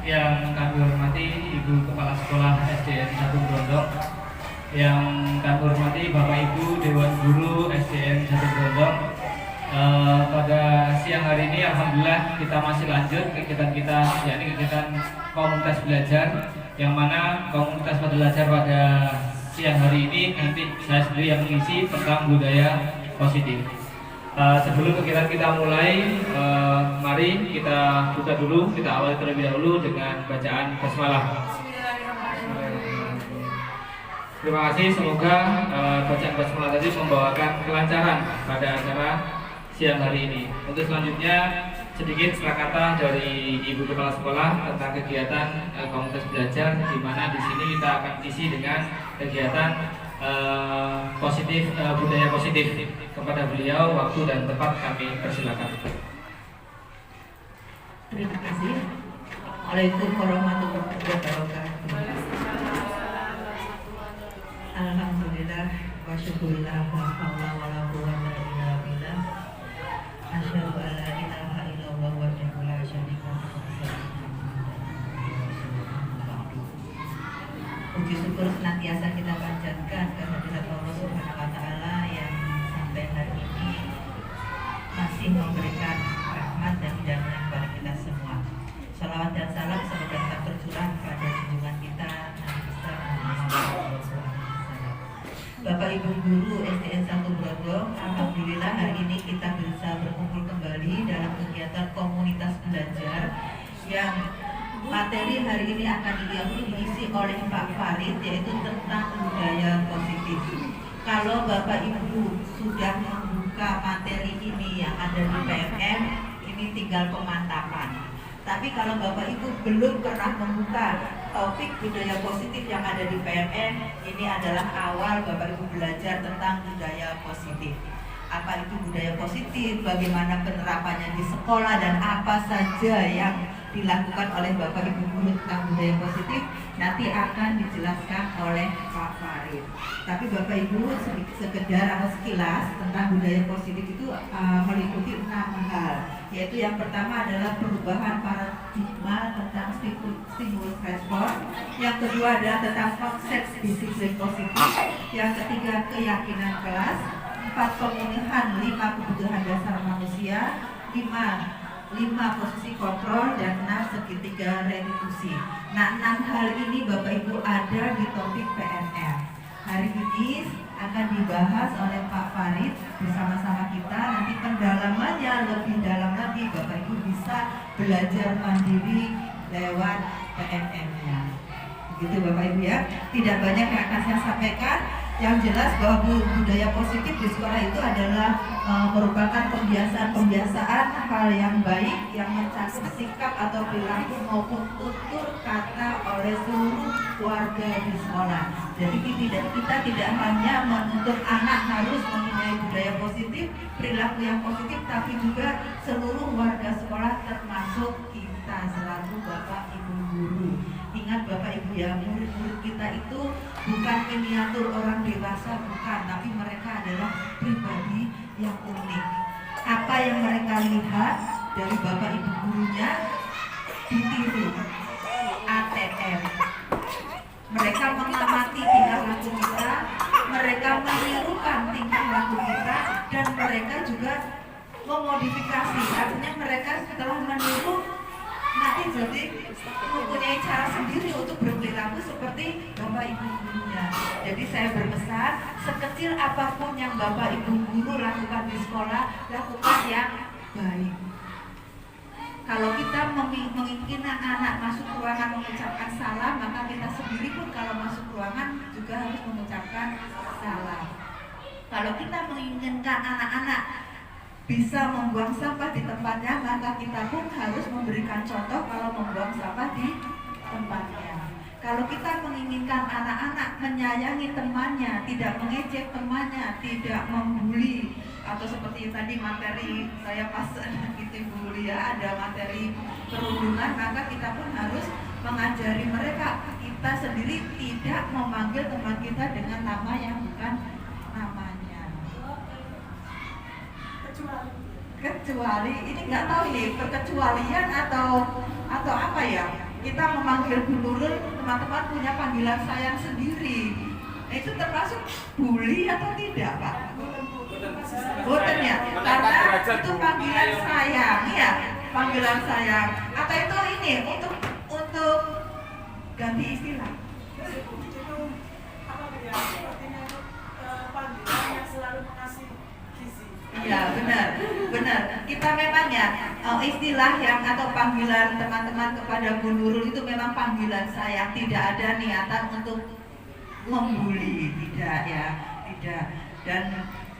Yang kami hormati Ibu Kepala Sekolah SDN 1 Brondong, yang kami hormati Bapak Ibu Dewan Guru SDN 1 Brondong. Pada siang hari ini alhamdulillah kita masih lanjut kegiatan kita, yakni kegiatan komunitas belajar, yang mana komunitas belajar pada siang hari ini nanti saya sendiri yang mengisi tentang budaya positif. Sebelum kegiatan kita mulai, mari kita buka dulu, kita awali terlebih dahulu dengan bacaan basmalah. Terima kasih, semoga bacaan basmalah tadi membawakan kelancaran pada acara siang hari ini. Untuk selanjutnya sedikit kata dari Ibu Kepala Sekolah tentang kegiatan komunitas belajar, di mana di sini kita akan isi dengan kegiatan budaya positif. Kepada beliau waktu dan tempat kami persilakan. Terima kasih. Waalaikumsalam warahmatullahi wabarakatuh. Alhamdulillah wa syukurillah wa hawla wa la quwwata illa billah. Asyhadu an la ilaha illallah wahdahu la syarika lahu. Puji syukur senantiasa kita panjatkan kehadirat Allah Subhanahu wa taala yang sampai hari ini masih memberikan rahmat dan hidayah kepada kita semua. Salawat dan salam semoga tetap tercurah pada junjungan kita Nabi besar Muhammad SAW. Bapak Ibu Guru SDN 1 Brondong, alhamdulillah hari ini kita bisa berkumpul kembali dalam kegiatan komunitas belajar yang materi hari ini akan diisi oleh Pak Farid, yaitu tentang budaya positif. Kalau Bapak Ibu sudah membuka materi ini yang ada di PMM, ini tinggal pemantapan. Tapi kalau Bapak Ibu belum pernah membuka topik budaya positif yang ada di PMM, ini adalah awal Bapak Ibu belajar tentang budaya positif. Apa itu budaya positif, bagaimana penerapannya di sekolah, dan apa saja yang dilakukan oleh Bapak Ibu guru tentang budaya positif nanti akan dijelaskan oleh Pak Farid. Tapi Bapak Ibu sekedar sekilas tentang budaya positif itu meliputi 6 hal, yaitu yang pertama adalah perubahan paradigma tentang stimulus respon, yang kedua adalah tentang konsep disiplin positif, yang ketiga keyakinan kelas, 4 pemenuhan 5 kebutuhan dasar manusia, 5 posisi kontrol, dan 6 segitiga restitusi. Nah, 6 hal ini Bapak Ibu ada di topik PNL. Hari ini akan dibahas oleh Pak Farid bersama-sama kita. Nanti pendalamannya lebih dalam lagi, Bapak Ibu bisa belajar mandiri lewat PNL-nya. Begitu Bapak Ibu ya. Tidak banyak yang akan saya sampaikan. Yang jelas bahwa budaya positif di sekolah itu adalah merupakan pembiasaan hal yang baik yang mencakup sikap atau perilaku maupun tutur kata oleh seluruh warga di sekolah. Jadi kita tidak hanya menuntut anak harus mempunyai budaya positif, perilaku yang positif, tapi juga seluruh warga sekolah termasuk kita selaku Bapak Ibu guru. Ingat Bapak Ibu ya, murid-murid kita itu bukan miniatur orang dewasa, bukan, tapi mereka adalah pribadi yang unik. Apa yang mereka lihat dari Bapak Ibu gurunya ditiru, ATM. Mereka mengamati tingkah laku kita, mereka menirukan tingkah laku kita, dan mereka juga memodifikasi. Artinya mereka setelah meniru nanti jadi mempunyai cara sendiri untuk berperilaku seperti Bapak Ibu gurunya. Jadi saya berpesan, sekecil apapun yang Bapak Ibu guru lakukan di sekolah, lakukan yang baik. Kalau kita menginginkan anak masuk ruangan mengucapkan salam, maka kita sendiri pun kalau masuk ruangan juga harus mengucapkan salam. Kalau kita menginginkan anak-anak bisa membuang sampah di tempatnya, maka kita pun harus memberikan contoh kalau membuang sampah di tempatnya. Kalau kita menginginkan anak-anak menyayangi temannya, tidak mengejek temannya, tidak membuli, atau seperti tadi materi saya pas gitu Bu ya, ada materi perundungan, maka kita pun harus mengajari mereka, kita sendiri tidak memanggil teman kita dengan nama yang bukan namanya. kecuali ini nggak tahu ini perkecualian atau apa ya, kita memanggil Bu Nurul, teman-teman punya panggilan sayang sendiri, itu termasuk bully atau tidak Pak? Boten ya, karena itu panggilan sayang ya, panggilan sayang, atau itu ini untuk ganti istilah. Iya benar. Kita memang ya istilah yang atau panggilan teman-teman kepada Bu Nurul itu memang panggilan sayang, tidak ada niatan untuk membuli, tidak ya, tidak. Dan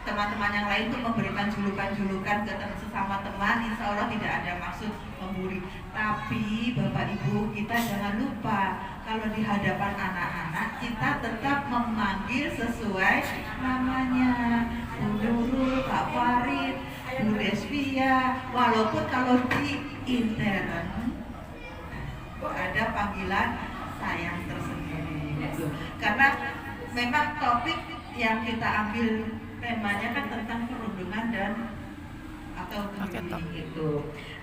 teman-teman yang lain itu memberikan julukan-julukan ke sesama teman, insya Allah tidak ada maksud membuli. Tapi Bapak Ibu, kita jangan lupa kalau di hadapan anak-anak kita tetap memanggil sesuai namanya. Bu Nurul, Pak Farid, Bu Desvia, walaupun kalau di intern ada panggilan sayang tersendiri gitu. Karena memang topik yang kita ambil temanya kan tentang perundungan dan atau bullying itu.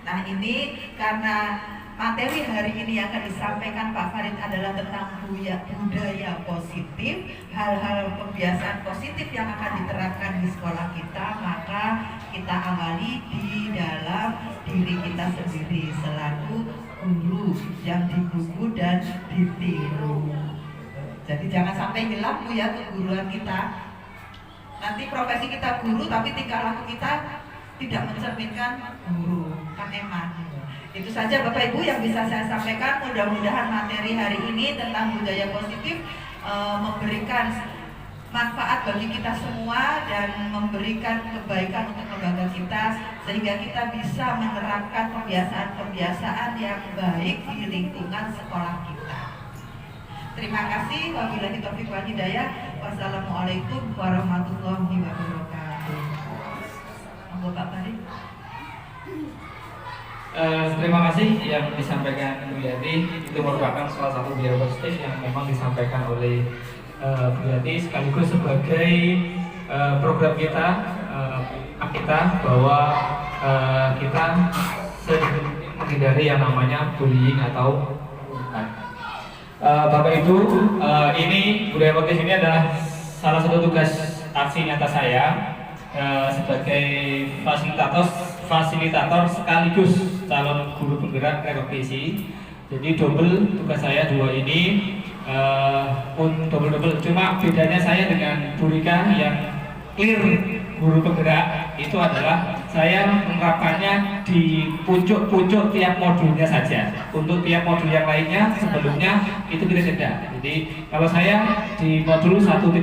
Nah ini karena materi hari ini yang akan disampaikan Pak Farid adalah tentang budaya positif, hal-hal kebiasaan positif yang akan diterapkan di sekolah kita, maka kita awali di dalam diri kita sendiri selaku guru yang digugu dan ditiru. Jadi jangan sampai hilang Bu ya keguruan kita. Nanti profesi kita guru tapi tingkah laku kita tidak mencerminkan guru, kan eman. Itu saja Bapak Ibu yang bisa saya sampaikan. Mudah-mudahan materi hari ini tentang budaya positif memberikan manfaat bagi kita semua dan memberikan kebaikan untuk lembaga kita, sehingga kita bisa menerapkan kebiasaan-kebiasaan yang baik di lingkungan sekolah kita. Terima kasih. Wabillahi taufiq wal hidayah. Wassalamualaikum warahmatullahi wabarakatuh. Monggo Pak Farid. Terima kasih yang disampaikan Bu Yati. Itu merupakan salah satu budaya positif yang memang disampaikan oleh Bu Yati sekaligus sebagai program kita bahwa kita menghindari yang namanya bullying atau Bapak Ibu, ini budaya positif ini adalah salah satu tugas aksi nyata saya sebagai fasilitator sekaligus calon guru penggerak rekognisi. Jadi double tugas saya dua ini double. Cuma bedanya saya dengan Bu Rika yang clear guru penggerak itu adalah saya menerapkannya di pucuk-pucuk tiap modulnya saja. Untuk tiap modul yang lainnya sebelumnya itu kita tidak. Jadi kalau saya di modul 1.4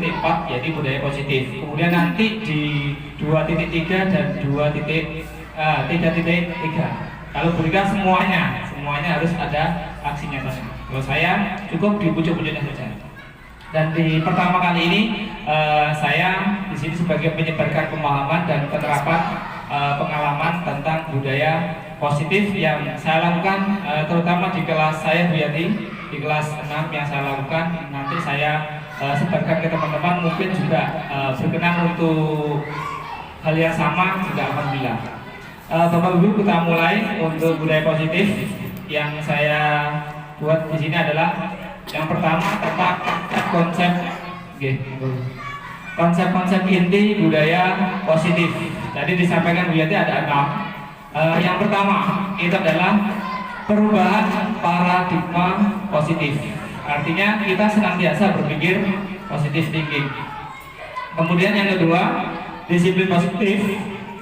yaitu budaya positif. Kemudian nanti di 2.3 dan 3.3. Kalau Bu Rika semuanya harus ada aksinya saja. Kalau saya cukup di pucuk-pucuknya saja. Dan di pertama kali ini saya di sini sebagai penyebarkan pemahaman dan penerapan pengalaman tentang budaya positif yang saya lakukan terutama di kelas saya Bu Yati, di kelas 6 yang saya lakukan. Nanti saya sebarkan ke teman-teman, mungkin juga berkenan untuk hal yang sama juga alhamdulillah. Bapak Ibu, kita mulai untuk budaya positif yang saya buat di sini adalah yang pertama tentang konsep inti budaya positif. Tadi disampaikan Bu Yati ada 6. Yang pertama itu adalah perubahan paradigma positif. Artinya kita senantiasa berpikir positif thinking. Kemudian yang kedua, disiplin positif.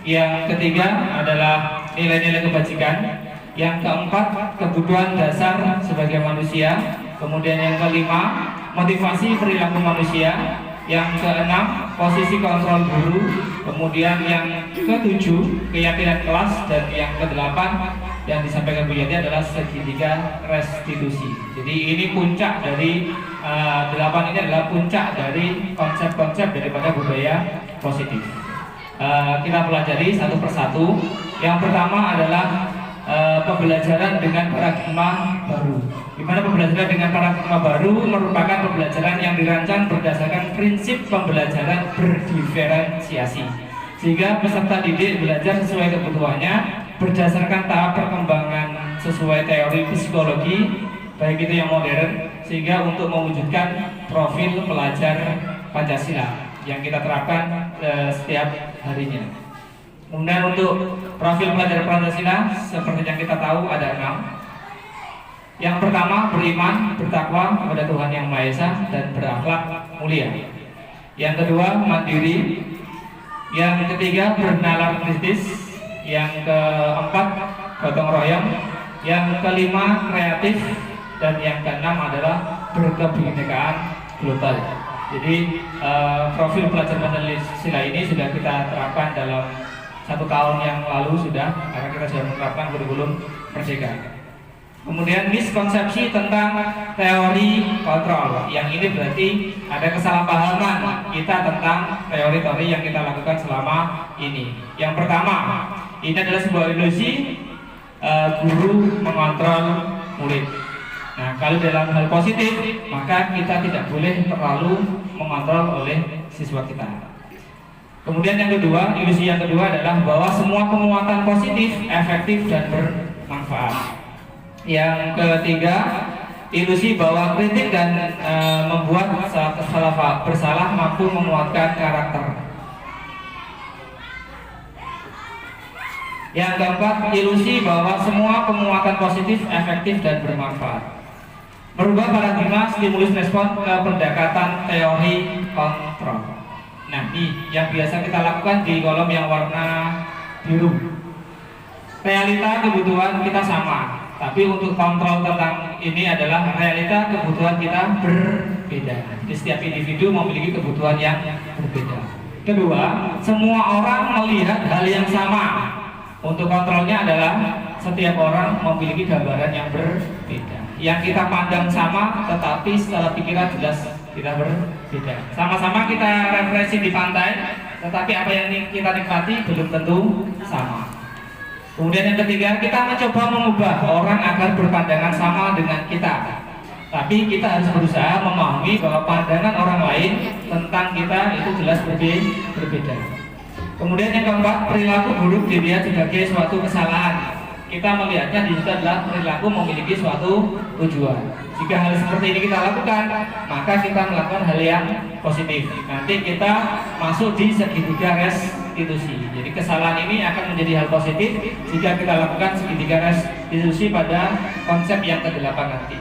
Yang ketiga adalah nilai-nilai kebajikan. Yang keempat, kebutuhan dasar sebagai manusia. Kemudian yang kelima, motivasi perilaku manusia. Yang keenam, posisi kontrol guru. Kemudian yang ketujuh, keyakinan kelas. Dan yang kedelapan yang disampaikan Bu Yati adalah segitiga restitusi. Jadi ini puncak dari 8 ini adalah puncak dari konsep-konsep daripada budaya positif. Kita pelajari satu persatu. Yang pertama adalah pembelajaran dengan paradigma baru. Di mana pembelajaran dengan paradigma baru merupakan pembelajaran yang dirancang berdasarkan prinsip pembelajaran berdiferensiasi. sehingga peserta didik belajar sesuai kebutuhannya berdasarkan tahap perkembangan sesuai teori psikologi, baik itu yang modern, sehingga untuk mewujudkan profil pelajar Pancasila yang kita terapkan setiap harinya. Kemudian untuk profil pelajar Pancasila seperti yang kita tahu ada 6. Yang pertama, beriman, bertakwa kepada Tuhan Yang Maha Esa dan berakhlak mulia. Yang kedua, mandiri. Yang ketiga, bernalar kritis. Yang keempat, gotong royong. Yang kelima, kreatif. Dan yang keenam adalah berkebinekaan global. Jadi profil pelajar Pancasila ini sudah kita terapkan dalam 1 tahun yang lalu sudah, karena kita sudah menerapkan kurikulum Merdeka. Kemudian miskonsepsi tentang teori kontrol. Yang ini berarti ada kesalahpahaman kita tentang teori-teori yang kita lakukan selama ini. Yang pertama, ini adalah sebuah ilusi guru mengontrol murid. Nah, kalau dalam hal positif, maka kita tidak boleh terlalu mengontrol oleh siswa kita. Kemudian yang kedua, ilusi yang kedua adalah bahwa semua penguatan positif, efektif dan bermanfaat. Yang ketiga, ilusi bahwa kritik dan membuat bersalah mampu menguatkan karakter. Yang keempat, ilusi bahwa semua penguatan positif, efektif dan bermanfaat. Merubah paradigma stimulus respon ke pendekatan teori kontrol. Nah, ini yang biasa kita lakukan di kolom yang warna biru. Realita kebutuhan kita sama, tapi untuk kontrol tentang ini adalah realita kebutuhan kita berbeda. Jadi setiap individu memiliki kebutuhan yang berbeda. Kedua, semua orang melihat hal yang sama. Untuk kontrolnya adalah setiap orang memiliki gambaran yang berbeda. Yang kita pandang sama, tetapi secara pikiran jelas kita berbeda. Sama-sama kita refreshing di pantai, tetapi apa yang kita nikmati belum tentu sama. Kemudian yang ketiga, kita mencoba mengubah orang agar berpandangan sama dengan kita. Tapi kita harus berusaha memahami bahwa pandangan orang lain tentang kita itu jelas berbeda. Kemudian yang keempat, perilaku buruk dilihat sebagai suatu kesalahan. Kita melihatnya di situ adalah perilaku memiliki suatu tujuan. Jika hal seperti ini kita lakukan, maka kita melakukan hal yang positif. Nanti kita masuk di segitiga restitusi. Jadi kesalahan ini akan menjadi hal positif jika kita lakukan segitiga restitusi pada konsep yang ke-8 nanti.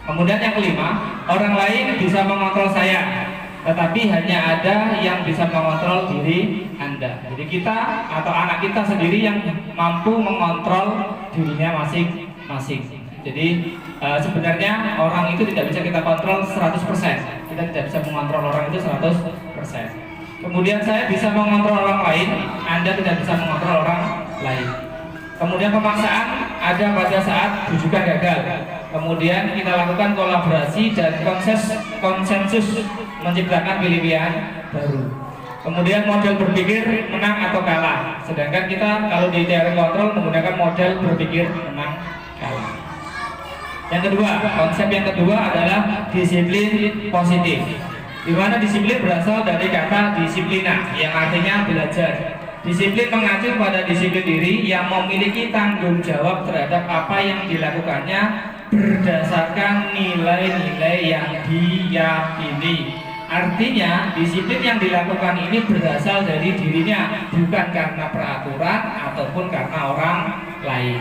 Kemudian yang kelima, orang lain bisa mengontrol saya, tetapi hanya ada yang bisa mengontrol diri Anda. Jadi kita atau anak kita sendiri yang mampu mengontrol dirinya masing-masing. Jadi sebenarnya orang itu tidak bisa kita kontrol 100%. Kita tidak bisa mengontrol orang itu 100%. Kemudian saya bisa mengontrol orang lain, Anda tidak bisa mengontrol orang lain. Kemudian pemaksaan ada pada saat bujukan gagal. Kemudian kita lakukan kolaborasi dan konsensus menciptakan pilihan baru. Kemudian model berpikir menang atau kalah. Sedangkan kita kalau di teori kontrol menggunakan model berpikir menang kalah. Yang kedua, konsep yang kedua adalah disiplin positif. Di mana disiplin berasal dari kata disiplina yang artinya belajar. Disiplin mengacu pada disiplin diri yang memiliki tanggung jawab terhadap apa yang dilakukannya berdasarkan nilai-nilai yang diyakini. Artinya disiplin yang dilakukan ini berasal dari dirinya, bukan karena peraturan ataupun karena orang lain.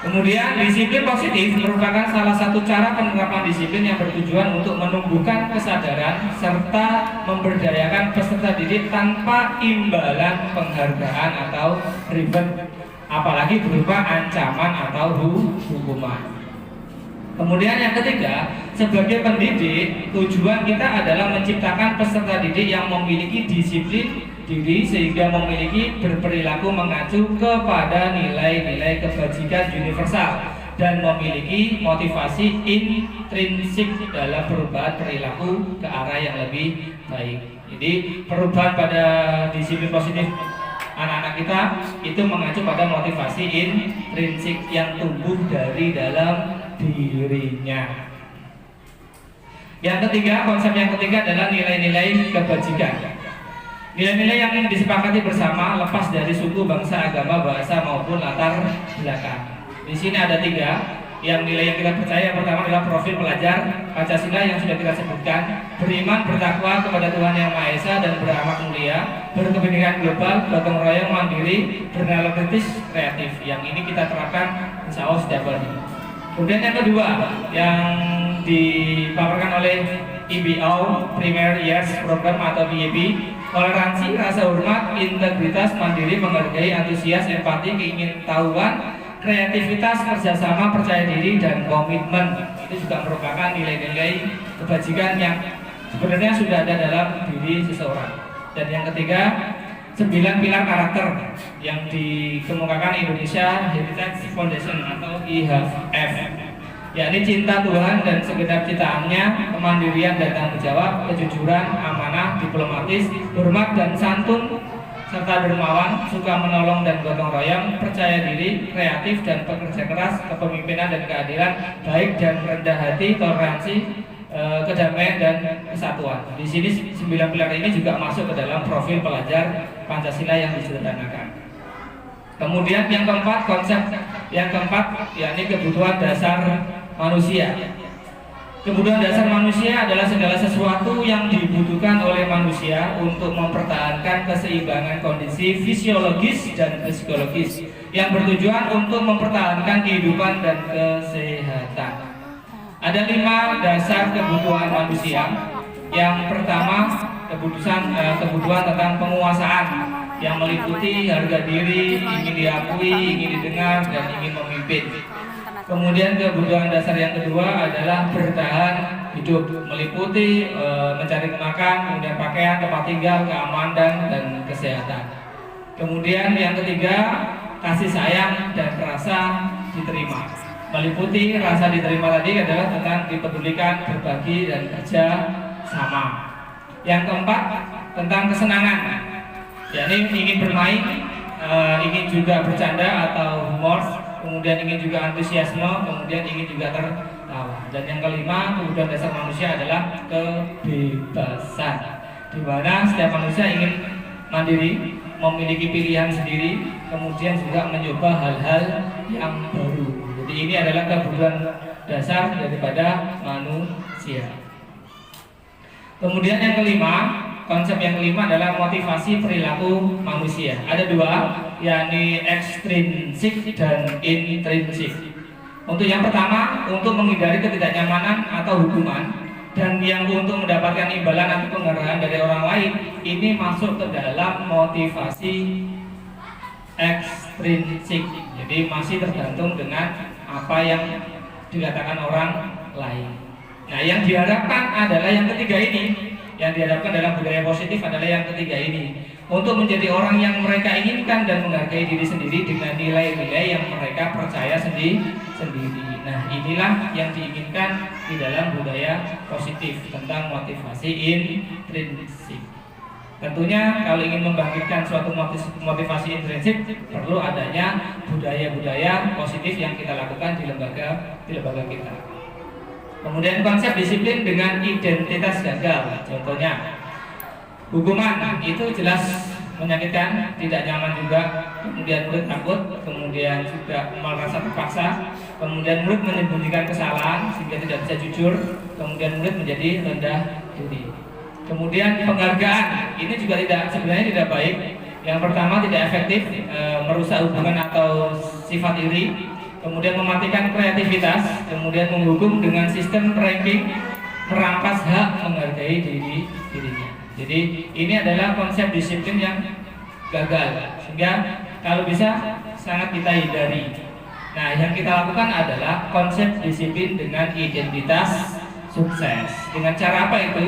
Kemudian disiplin positif merupakan salah satu cara penerapan disiplin yang bertujuan untuk menumbuhkan kesadaran serta memberdayakan peserta didik tanpa imbalan penghargaan atau reward, apalagi berupa ancaman atau hukuman. Kemudian yang ketiga, sebagai pendidik, tujuan kita adalah menciptakan peserta didik yang memiliki disiplin diri sehingga memiliki berperilaku mengacu kepada nilai-nilai kebajikan universal dan memiliki motivasi intrinsik dalam perubahan perilaku ke arah yang lebih baik. Jadi perubahan pada disiplin positif anak-anak kita itu mengacu pada motivasi intrinsik yang tumbuh dari dalam dirinya. Yang ketiga, konsep yang ketiga adalah nilai-nilai kebajikan. Nilai-nilai yang disepakati bersama lepas dari suku, bangsa, agama, bahasa maupun latar belakang. Di sini ada 3. Yang nilai yang kita percaya pertama adalah profil pelajar Pancasila yang sudah kita sebutkan, beriman bertakwa kepada Tuhan Yang Maha Esa dan berakhlak mulia, berkepentingan global, gotong royong, mandiri, bernalar kritis, kreatif. Yang ini kita terapkan insya Allah setiap hari. Kemudian yang kedua yang dipaparkan oleh IBO Premier Years Program atau PYP, toleransi, rasa hormat, integritas, mandiri, menghargai, antusias, empati, keingintahuan, kreativitas, kerjasama, percaya diri, dan komitmen. Itu juga merupakan nilai-nilai kebajikan yang sebenarnya sudah ada dalam diri seseorang. Dan yang ketiga, 9 pilar karakter yang dikemukakan Indonesia Heritage Foundation atau IHF, yakni cinta Tuhan dan segenap ciptaannya, kemandirian dan tanggung jawab, kejujuran, amanah, diplomatis, hormat dan santun, serta dermawan, suka menolong dan gotong royong, percaya diri, kreatif dan pekerja keras, kepemimpinan dan keadilan, baik dan rendah hati, toleransi, kedamaian dan kesatuan. Di sini 9 pilar ini juga masuk ke dalam profil pelajar Pancasila yang disederhanakan. Kemudian yang keempat, konsep yang keempat yakni kebutuhan dasar manusia. Kebutuhan dasar manusia adalah segala sesuatu yang dibutuhkan oleh manusia untuk mempertahankan keseimbangan kondisi fisiologis dan psikologis yang bertujuan untuk mempertahankan kehidupan dan kesehatan. Ada 5 dasar kebutuhan manusia. Yang pertama, kebutuhan tentang penguasaan yang meliputi harga diri, ingin diakui, ingin didengar, dan ingin memimpin. Kemudian kebutuhan dasar yang kedua adalah bertahan hidup, meliputi mencari makan, kemudian pakaian, tempat tinggal, keamanan dan kesehatan. Kemudian yang ketiga, kasih sayang dan rasa diterima, meliputi rasa diterima tadi adalah tentang dipedulikan, berbagi dan kerja sama. Yang keempat, tentang kesenangan, yakni ingin bermain, ingin juga bercanda atau humor, kemudian ingin juga antusiasme, kemudian ingin juga tertawa. Dan yang kelima, kebutuhan dasar manusia adalah kebebasan, di mana setiap manusia ingin mandiri, memiliki pilihan sendiri, kemudian juga mencoba hal-hal yang baru. Jadi ini adalah kebutuhan dasar daripada manusia. Kemudian yang kelima, konsep yang kelima adalah motivasi perilaku manusia. Ada 2, yakni ekstrinsik dan intrinsik. Untuk yang pertama, untuk menghindari ketidaknyamanan atau hukuman, dan yang untuk mendapatkan imbalan atau penghargaan dari orang lain, ini masuk ke dalam motivasi ekstrinsik. Jadi masih tergantung dengan apa yang dikatakan orang lain. Nah, yang diharapkan adalah yang ketiga ini. Yang diharapkan dalam budaya positif adalah yang ketiga ini, untuk menjadi orang yang mereka inginkan dan menghargai diri sendiri dengan nilai-nilai yang mereka percaya sendiri. Nah, inilah yang diinginkan di dalam budaya positif tentang motivasi intrinsik. Tentunya kalau ingin membangkitkan suatu motivasi intrinsik, perlu adanya budaya-budaya positif yang kita lakukan di lembaga kita. Kemudian konsep disiplin dengan identitas gagal. Contohnya, hukuman itu jelas menyakitkan, tidak nyaman juga. Kemudian murid takut, kemudian juga merasa terpaksa. Kemudian murid menyembunyikan kesalahan sehingga tidak bisa jujur. Kemudian murid menjadi rendah diri. Kemudian penghargaan ini juga sebenarnya tidak baik. Yang pertama, tidak efektif, merusak hubungan atau sifat iri. Kemudian mematikan kreativitas, kemudian menghukum dengan sistem ranking, merampas hak menghargai dirinya. Jadi ini adalah konsep disiplin yang gagal, sehingga kalau bisa sangat kita hindari. Nah, yang kita lakukan adalah konsep disiplin dengan identitas sukses. Dengan cara apa itu?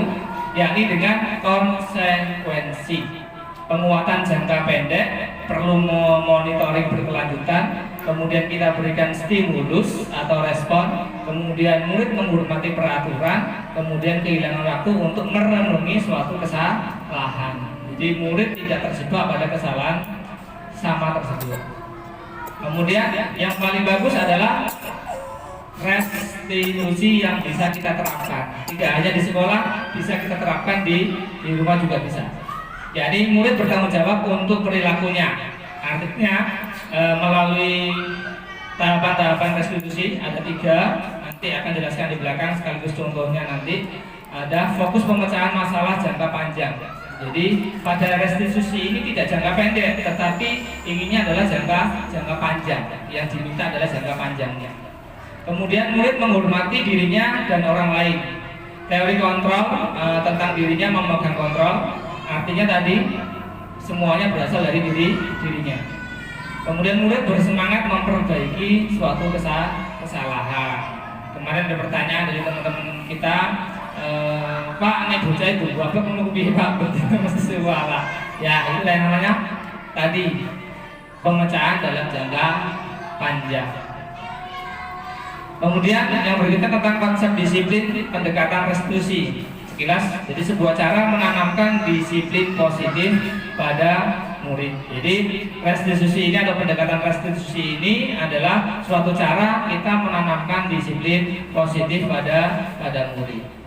Yakni dengan konsekuensi. Penguatan jangka pendek, perlu monitoring berkelanjutan, kemudian kita berikan stimulus atau respon, kemudian murid menghormati peraturan, kemudian kehilangan waktu untuk merenungi suatu kesalahan. Jadi murid tidak terjebak pada kesalahan sama tersebut. Kemudian yang paling bagus adalah restitusi yang bisa kita terapkan. Tidak hanya di sekolah, bisa kita terapkan di rumah juga bisa. Jadi murid bertanggung jawab untuk perilakunya. Artinya melalui tahapan-tahapan restitusi ada 3, nanti akan jelaskan di belakang sekaligus contohnya nanti. Ada fokus pemecahan masalah jangka panjang. Jadi pada restitusi ini tidak jangka pendek, tetapi inginnya adalah jangka panjang. Yang diminta adalah jangka panjangnya. Kemudian murid menghormati dirinya dan orang lain. Teori kontrol tentang dirinya memegang kontrol. Artinya tadi semuanya berasal dari dirinya. Kemudian murid bersemangat memperbaiki suatu kesalahan. Kemarin ada pertanyaan dari teman-teman kita, Pak, nek bocah itu bapak menunggu Pak betul mesti suara. Ya, itu yang namanya tadi pemecahan dalam jangka panjang. Kemudian yang berikutnya tentang konsep disiplin pendekatan restitusi. Sekilas, jadi sebuah cara menanamkan disiplin positif pada murid. Jadi restitusi ini atau pendekatan restitusi ini adalah suatu cara kita menanamkan disiplin positif pada murid.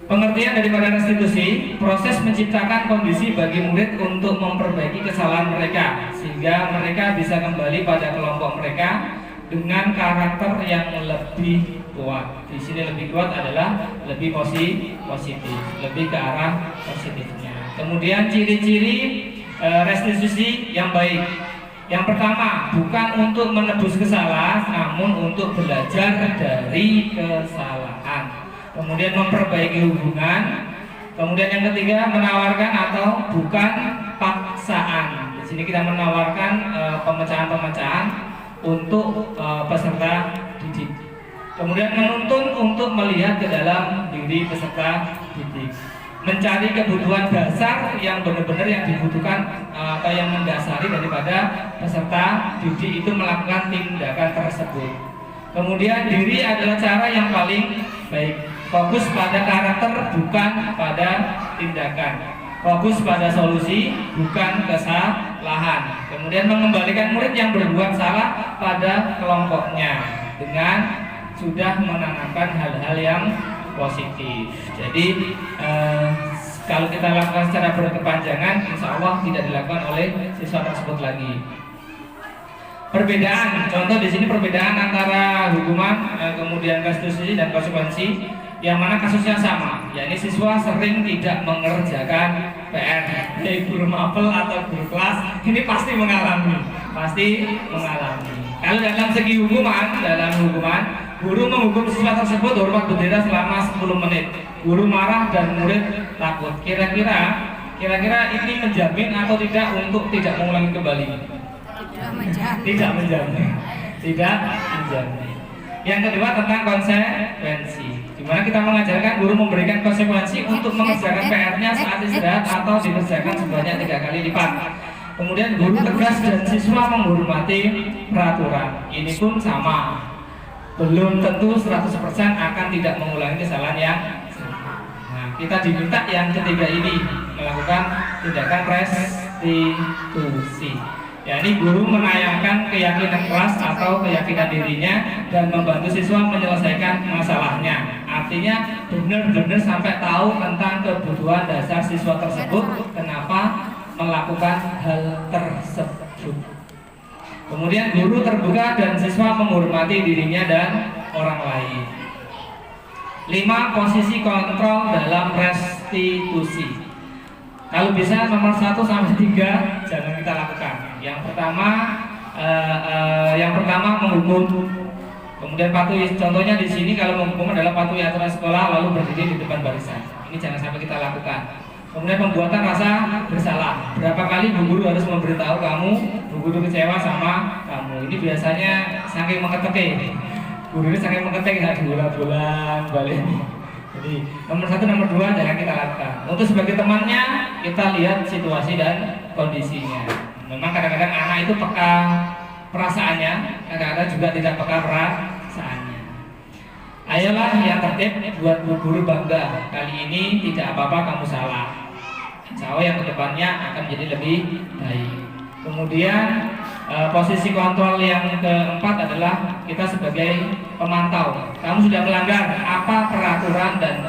Pengertian daripada restitusi, proses menciptakan kondisi bagi murid untuk memperbaiki kesalahan mereka sehingga mereka bisa kembali pada kelompok mereka dengan karakter yang lebih kuat. Di sini lebih kuat adalah lebih positif, lebih ke arah positifnya. Kemudian ciri-ciri restitusi yang baik. Yang pertama, bukan untuk menebus kesalahan, namun untuk belajar dari kesalahan. Kemudian memperbaiki hubungan. Kemudian yang ketiga, menawarkan atau bukan paksaan. Di sini kita menawarkan pemecahan-pemecahan untuk peserta didik. Kemudian menuntun untuk melihat ke dalam diri peserta didik, mencari kebutuhan dasar yang benar-benar yang dibutuhkan atau yang mendasari daripada peserta didik itu melakukan tindakan tersebut. Kemudian diri adalah cara yang paling baik, fokus pada karakter bukan pada tindakan, fokus pada solusi bukan kesalahan. Kemudian mengembalikan murid yang berbuat salah pada kelompoknya dengan sudah menanamkan hal-hal yang positif. Jadi kalau kita lakukan secara berkepanjangan, insya Allah tidak dilakukan oleh siswa tersebut lagi. Perbedaan, contoh di sini perbedaan antara hukuman, kemudian restitusi dan konsekuensi, yang mana kasusnya sama, yakni siswa sering tidak mengerjakan PR. Baik guru mapel atau guru kelas ini pasti mengalami. Kalau dalam segi hukuman, guru menghukum siswa tersebut hormat bendera selama 10 menit. Guru marah dan murid takut. Kira-kira ini menjamin atau tidak untuk tidak mengulangi kembali? Tidak menjamin. Yang kedua tentang konsekuensi, di mana kita mengajarkan guru memberikan konsekuensi untuk mengerjakan PR-nya saat istirahat atau dikerjakan sebanyak 3 kali lipat. Kemudian guru tegas dan siswa menghormati peraturan. Ini pun sama. Belum tentu 100% akan tidak mengulangi kesalahan yang sama. Nah, kita diminta yang ketiga ini melakukan tindakan restitusi. yakni guru menayangkan keyakinan kelas atau keyakinan dirinya dan membantu siswa menyelesaikan masalahnya. Artinya benar-benar sampai tahu tentang kebutuhan dasar siswa tersebut, kenapa melakukan hal tersebut. Kemudian guru terbuka dan siswa menghormati dirinya dan orang lain. 5. Posisi kontrol dalam restitusi. Kalau bisa nomor 1 sampai 3 jangan kita lakukan. Yang pertama menghukum. Kemudian patuhi. Contohnya di sini kalau menghukum adalah patuhi aturan sekolah lalu berdiri di depan barisan. Ini jangan sampai kita lakukan. Kemudian pembuatan rasa bersalah. Berapa kali bu guru harus memberitahu kamu, bu guru kecewa sama kamu. Ini biasanya saking mengetek. Guru ini saking mengetek nggak diulang-ulang balik. Jadi nomor 1, nomor 2 jangan kita lakukan. Untuk sebagai temannya kita lihat situasi dan kondisinya. Memang kadang-kadang anak itu peka perasaannya, kadang-kadang juga tidak peka perasaannya. Ayolah yang tertib, buat bu guru bangga. Kali ini tidak apa-apa kamu salah. Insya Allah yang kedepannya akan menjadi lebih baik. Kemudian posisi kontrol yang keempat adalah kita sebagai pemantau. Kamu sudah melanggar apa peraturan dan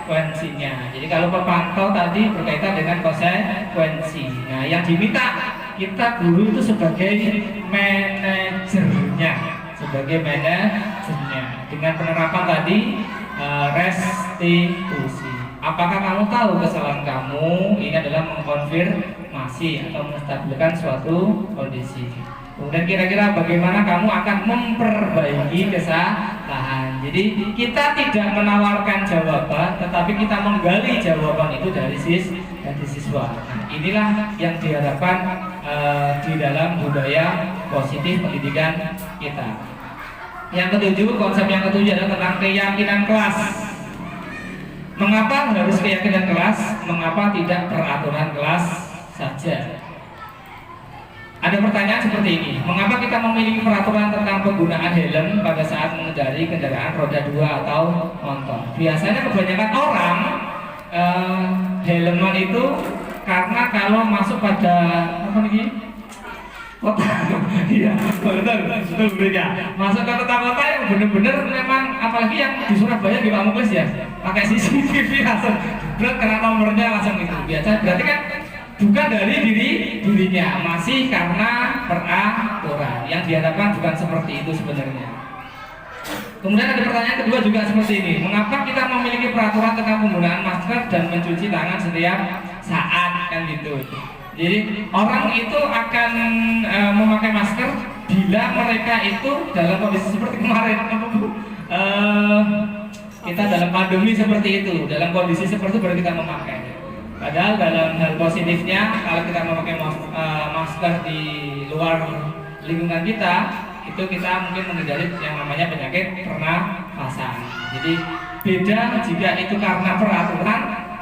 konsekuensinya. Jadi kalau pemantau tadi berkaitan dengan konsekuensi. Nah, yang diminta kita guru itu sebagai manajernya, dengan penerapan tadi restitusi. Apakah kamu tahu kesalahan kamu ini adalah mengkonfirmasi atau menstabilkan suatu kondisi? Kemudian kira-kira bagaimana kamu akan memperbaiki kesalahan. Jadi kita tidak menawarkan jawaban, tetapi kita menggali jawaban itu dari siswa. Nah, inilah yang diharapkan di dalam budaya positif pendidikan kita. Yang ketujuh, konsep yang ketujuh adalah tentang keyakinan kelas. Mengapa harus keyakinan kelas? Mengapa tidak peraturan kelas saja? Ada pertanyaan seperti ini, mengapa kita memiliki peraturan tentang penggunaan helm pada saat mengendarai kendaraan roda 2 atau motor? Biasanya kebanyakan orang helman itu karena kalau masuk pada apa nih? Kota, iya betul ya. Masuk ke kota-kota yang benar-benar memang, apalagi yang di Surabaya di Pak Muklis ya, pakai CCTV langsung jebret karena nomornya langsung itu. Biasa berarti kan bukan dari dirinya, masih karena peraturan. Yang diharapkan bukan seperti itu sebenarnya. Kemudian ada pertanyaan kedua juga seperti ini, mengapa kita memiliki peraturan tentang penggunaan masker dan mencuci tangan setiap saat, kan gitu. Jadi orang itu akan memakai masker bila mereka itu dalam kondisi seperti kemarin, kita dalam pandemi seperti itu, dalam kondisi seperti itu baru kita memakai. Padahal dalam hal positifnya, kalau kita memakai masker di luar lingkungan kita, itu kita mungkin menghindari yang namanya penyakit pernafasan. Jadi beda jika itu karena peraturan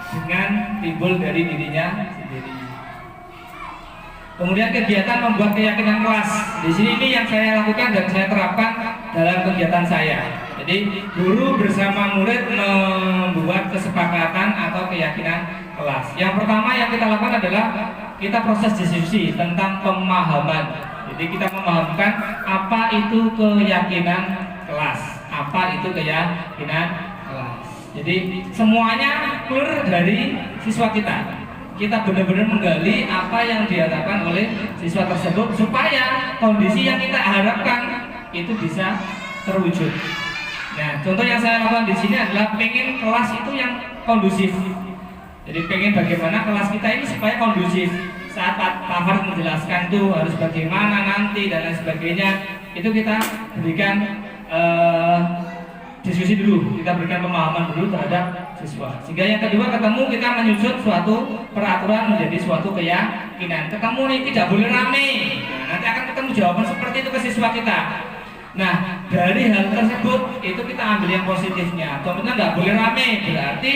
dengan timbul dari dirinya sendiri. Kemudian kegiatan membuat keyakinan kelas. Di sini ini yang saya lakukan dan saya terapkan dalam kegiatan saya. Jadi guru bersama murid membuat kesepakatan atau keyakinan kelas. Yang pertama yang kita lakukan adalah kita proses diskusi tentang pemahaman. Jadi kita memahamkan apa itu keyakinan kelas, apa itu keyakinan kelas. Jadi semuanya clear dari siswa kita. Kita benar-benar menggali apa yang diharapkan oleh siswa tersebut supaya kondisi yang kita harapkan itu bisa terwujud. Nah, contoh yang saya lakukan di sini adalah pengen kelas itu yang kondusif. Jadi pengen bagaimana kelas kita ini supaya kondusif. Saat Pak Fahar menjelaskan itu harus bagaimana nanti dan lain sebagainya, itu kita berikan diskusi dulu, kita berikan pemahaman dulu terhadap siswa. Sehingga yang kedua ketemu kita menyusun suatu peraturan menjadi suatu keyakinan. Ketemu nih tidak boleh rame. Nah, nanti akan ketemu jawaban seperti itu ke siswa kita. Nah, dari hal tersebut itu kita ambil yang positifnya. Contohnya nggak boleh rame, berarti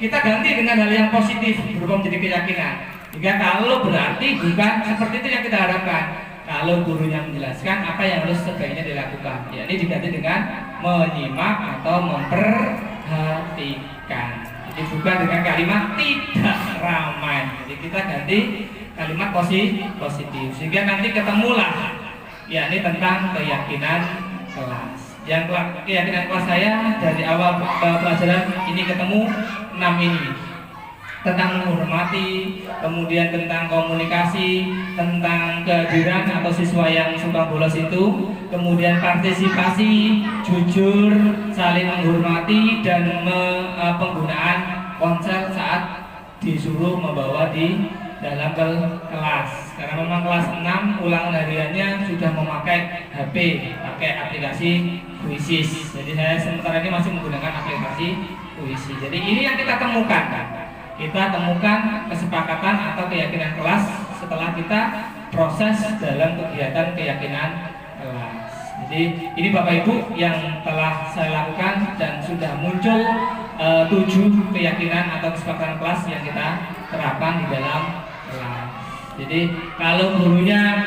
kita ganti dengan hal yang positif berubah menjadi keyakinan. Jika kalau berarti bukan seperti itu yang kita harapkan. Kalau gurunya menjelaskan apa yang harus sebaiknya dilakukan, ya ini diganti dengan menyimak atau memperhatikan. Jadi bukan dengan kalimat tidak ramai. Jadi kita ganti kalimat positif sehingga nanti ketemulah ya ini tentang keyakinan kelas. Yang keyakinan kelas saya dari awal pelajaran ini ketemu 6 ini. Tentang menghormati, kemudian tentang komunikasi, tentang kehadiran atau siswa yang suka bolos itu, kemudian partisipasi, jujur, saling menghormati, dan penggunaan ponsel saat disuruh membawa di dalam kelas. Karena memang kelas 6 ulangan hariannya sudah memakai HP, pakai aplikasi Quizzes. Jadi saya sementara ini masih menggunakan aplikasi Quizzes. Jadi ini yang kita temukan kan. Kita temukan kesepakatan atau keyakinan kelas setelah kita proses dalam kegiatan keyakinan kelas. Jadi ini Bapak Ibu yang telah saya lakukan dan sudah muncul 7 keyakinan atau kesepakatan kelas yang kita terapkan di dalam kelas. Jadi kalau gurunya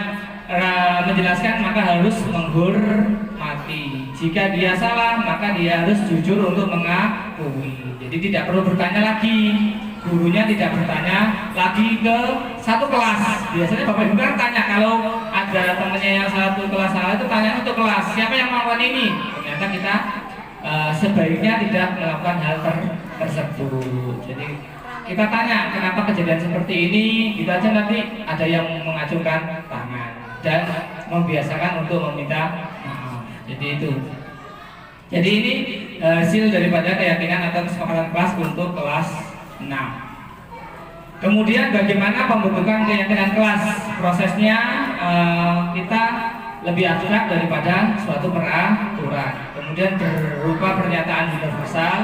menjelaskan maka harus menghormati. Jika dia salah maka dia harus jujur untuk mengakui. Jadi tidak perlu bertanya lagi. Gurunya tidak bertanya lagi ke satu kelas. Biasanya Bapak Ibu kan tanya kalau ada temannya yang satu kelas salah itu tanya untuk kelas siapa yang melakukan ini. Ternyata kita sebaiknya tidak melakukan hal tersebut. Jadi kita tanya kenapa kejadian seperti ini, gitu aja, nanti ada yang mengacungkan tangan dan membiasakan untuk meminta maaf. Jadi itu. Jadi ini hasil daripada keyakinan atau kesepakatan kelas untuk kelas 6. Kemudian bagaimana pembentukan keyakinan kelas? Prosesnya kita lebih abstrak daripada suatu peraturan. Kemudian berupa pernyataan universal,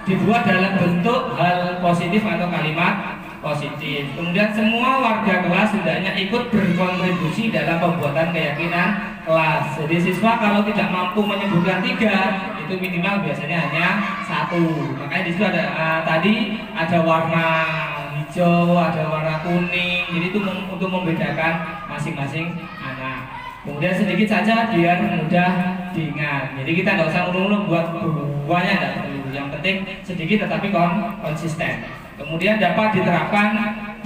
dibuat dalam bentuk hal positif atau kalimat positif. Kemudian semua warga kelas hendaknya ikut berkontribusi dalam pembuatan keyakinan kelas. Jadi siswa kalau tidak mampu menyebutkan 3, itu minimal biasanya hanya 1. Makanya di situ ada tadi ada warna hijau, ada warna kuning. Jadi itu untuk membedakan masing-masing anak. Kemudian sedikit saja biar mudah diingat. Jadi kita nggak usah ulung-ulung buat buahnya, nggak perlu. Yang penting sedikit tetapi konsisten. Kemudian dapat diterapkan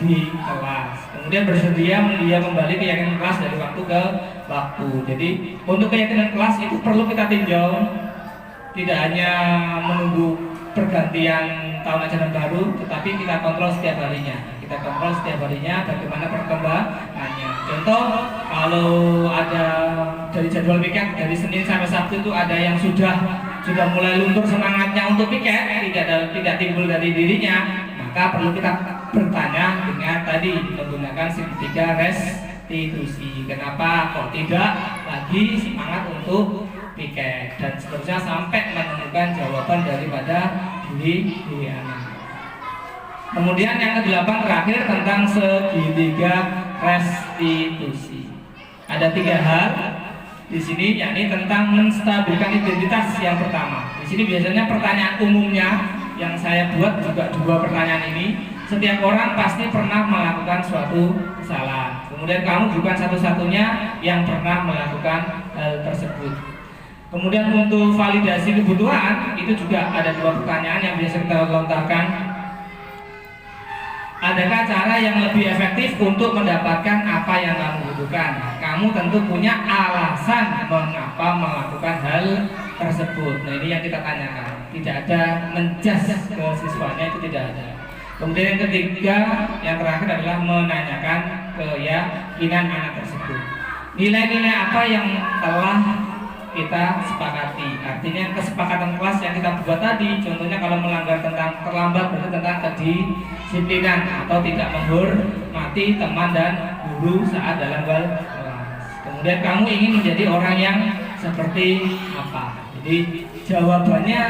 di kelas. Kemudian bersedia kembali keyakinan kelas dari waktu ke waktu. Jadi untuk keyakinan kelas itu perlu kita tinjau, tidak hanya menunggu pergantian tahun ajaran baru, tetapi kita kontrol setiap harinya. Kita kontrol setiap harinya bagaimana perkembangannya. Contoh, kalau ada dari jadwal piket dari Senin sampai Sabtu itu ada yang sudah mulai luntur semangatnya untuk piket, tidak timbul dari dirinya, maka perlu kita bertanya dengan tadi menggunakan segitiga restitusi. Kenapa kok tidak lagi semangat untuk piket, dan seterusnya sampai menemukan jawaban daripada diri anak. Kemudian yang ke-8 terakhir tentang segitiga restitusi. Ada 3 hal di sini, yakni tentang menstabilkan identitas yang pertama. Di sini biasanya pertanyaan umumnya yang saya buat juga 2 pertanyaan ini. Setiap orang pasti pernah melakukan suatu kesalahan. Kemudian kamu bukan satu-satunya yang pernah melakukan hal tersebut. Kemudian untuk validasi kebutuhan itu juga ada 2 pertanyaan yang biasa kita lontarkan. Adakah cara yang lebih efektif untuk mendapatkan apa yang kamu butuhkan? Kamu tentu punya alasan mengapa melakukan hal tersebut. Nah, ini yang kita tanyakan. Tidak ada menjas ke siswanya, itu tidak ada. Kemudian yang ketiga, yang terakhir adalah menanyakan keyakinan anak tersebut. Nilai-nilai apa yang telah kita sepakati? Artinya kesepakatan kelas yang kita buat tadi. Contohnya kalau melanggar tentang terlambat, berarti tentang kedisiplinan atau tidak menghormati teman dan guru saat dalam kelas. Kemudian kamu ingin menjadi orang yang seperti apa? Jadi jawabannya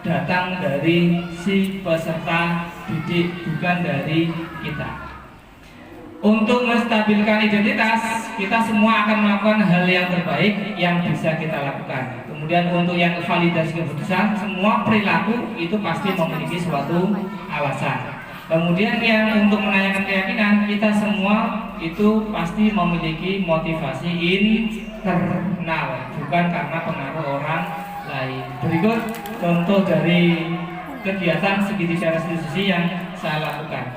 datang dari si peserta didik, bukan dari kita. Untuk menstabilkan identitas, kita semua akan melakukan hal yang terbaik yang bisa kita lakukan. Kemudian untuk yang validasi keputusan, semua perilaku itu pasti memiliki suatu alasan. Kemudian yang untuk menanyakan keyakinan, kita semua itu pasti memiliki motivasi internal, bukan karena pengaruh orang lain. Berikut contoh dari kegiatan segitiga restitusi yang saya lakukan.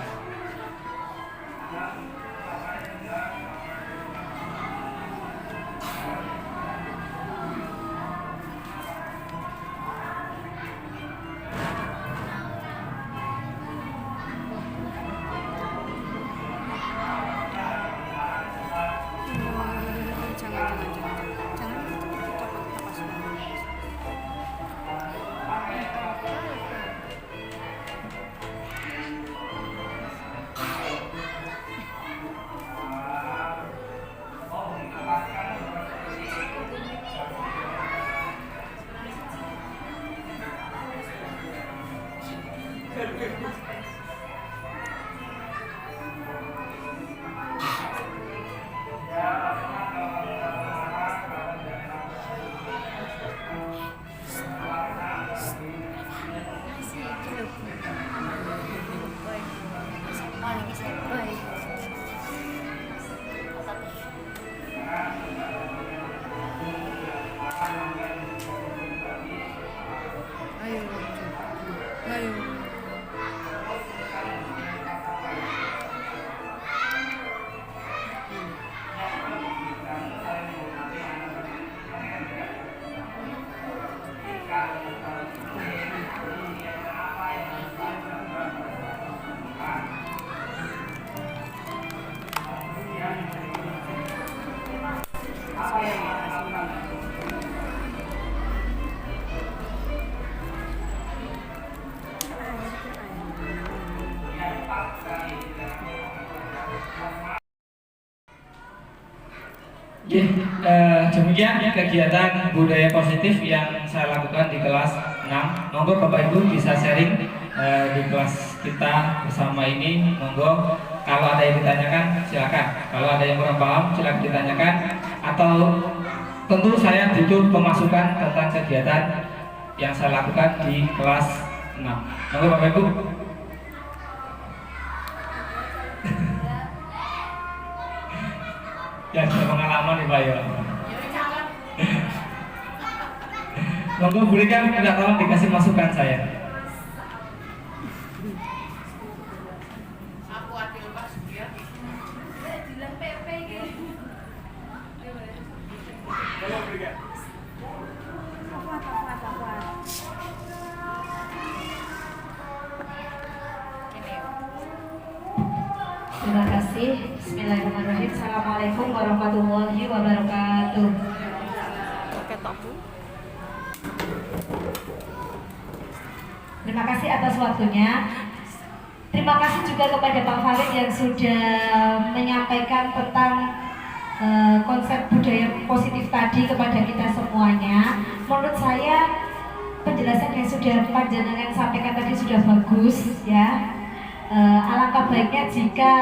Oke, demikian kegiatan budaya positif yang saya lakukan di kelas 6. Monggo Bapak Ibu bisa sharing di kelas kita bersama ini. Monggo kalau ada yang ditanyakan silakan. Kalau ada yang kurang paham silakan ditanyakan. Atau tentu saya butuh pemasukan tentang kegiatan yang saya lakukan di kelas 6. Monggo Bapak Ibu. Ya, sudah pengalaman nih Pak ya. Monggo berikan, tidak tolong dikasih masukan saya. Aku adil Pak Sugiya. Bilang PP gitu. Tolong berikan. Terima kasih. Bismillahirrahmanirrahim. Assalamualaikum warahmatullahi wabarakatuh. Terima kasih atas waktunya. Terima kasih juga kepada Pak Farid yang sudah menyampaikan tentang konsep budaya positif tadi kepada kita semuanya. Menurut saya penjelasan yang sudah panjenengan sampaikan tadi sudah bagus ya. Alangkah baiknya jika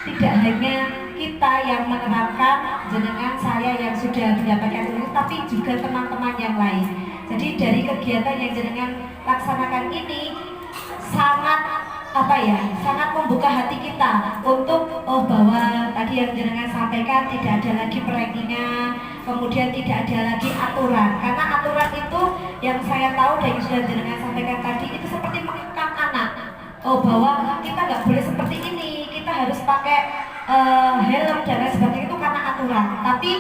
tidak hanya kita yang menerapkan, jenengan saya yang sudah mendapatkan ilmu, tapi juga teman-teman yang lain. Jadi dari kegiatan yang jenengan laksanakan ini sangat sangat membuka hati kita untuk bahwa tadi yang jenengan sampaikan tidak ada lagi rankingan, kemudian tidak ada lagi aturan. Karena aturan itu yang saya tahu dan yang sudah jenengan sampaikan tadi itu seperti mengekang anak. Bahwa kita nggak boleh seperti ini, kita harus pakai helm dan lain sebagainya itu karena aturan. Tapi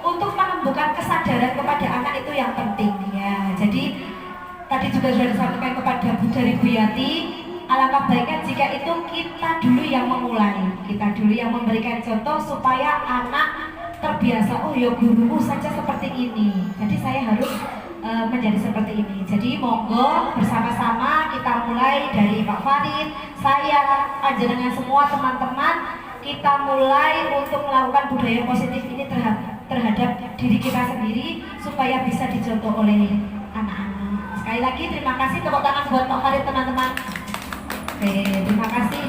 untuk menumbuhkan kesadaran kepada anak itu yang penting ya. Jadi tadi juga sudah disampaikan kepada Bu dari Bu Yati, alangkah baiknya jika itu kita dulu yang memulai, kita dulu yang memberikan contoh supaya anak terbiasa. Oh ya guruku saja seperti ini, jadi saya harus menjadi seperti ini. Jadi monggo bersama-sama kita mulai dari Pak Farid, saya, panjenengan semua teman-teman, kita mulai untuk melakukan budaya positif ini terhadap diri kita sendiri supaya bisa dicontoh oleh anak-anak. Sekali lagi terima kasih, tepuk tangan buat Pak Farid teman-teman. Oke, terima kasih.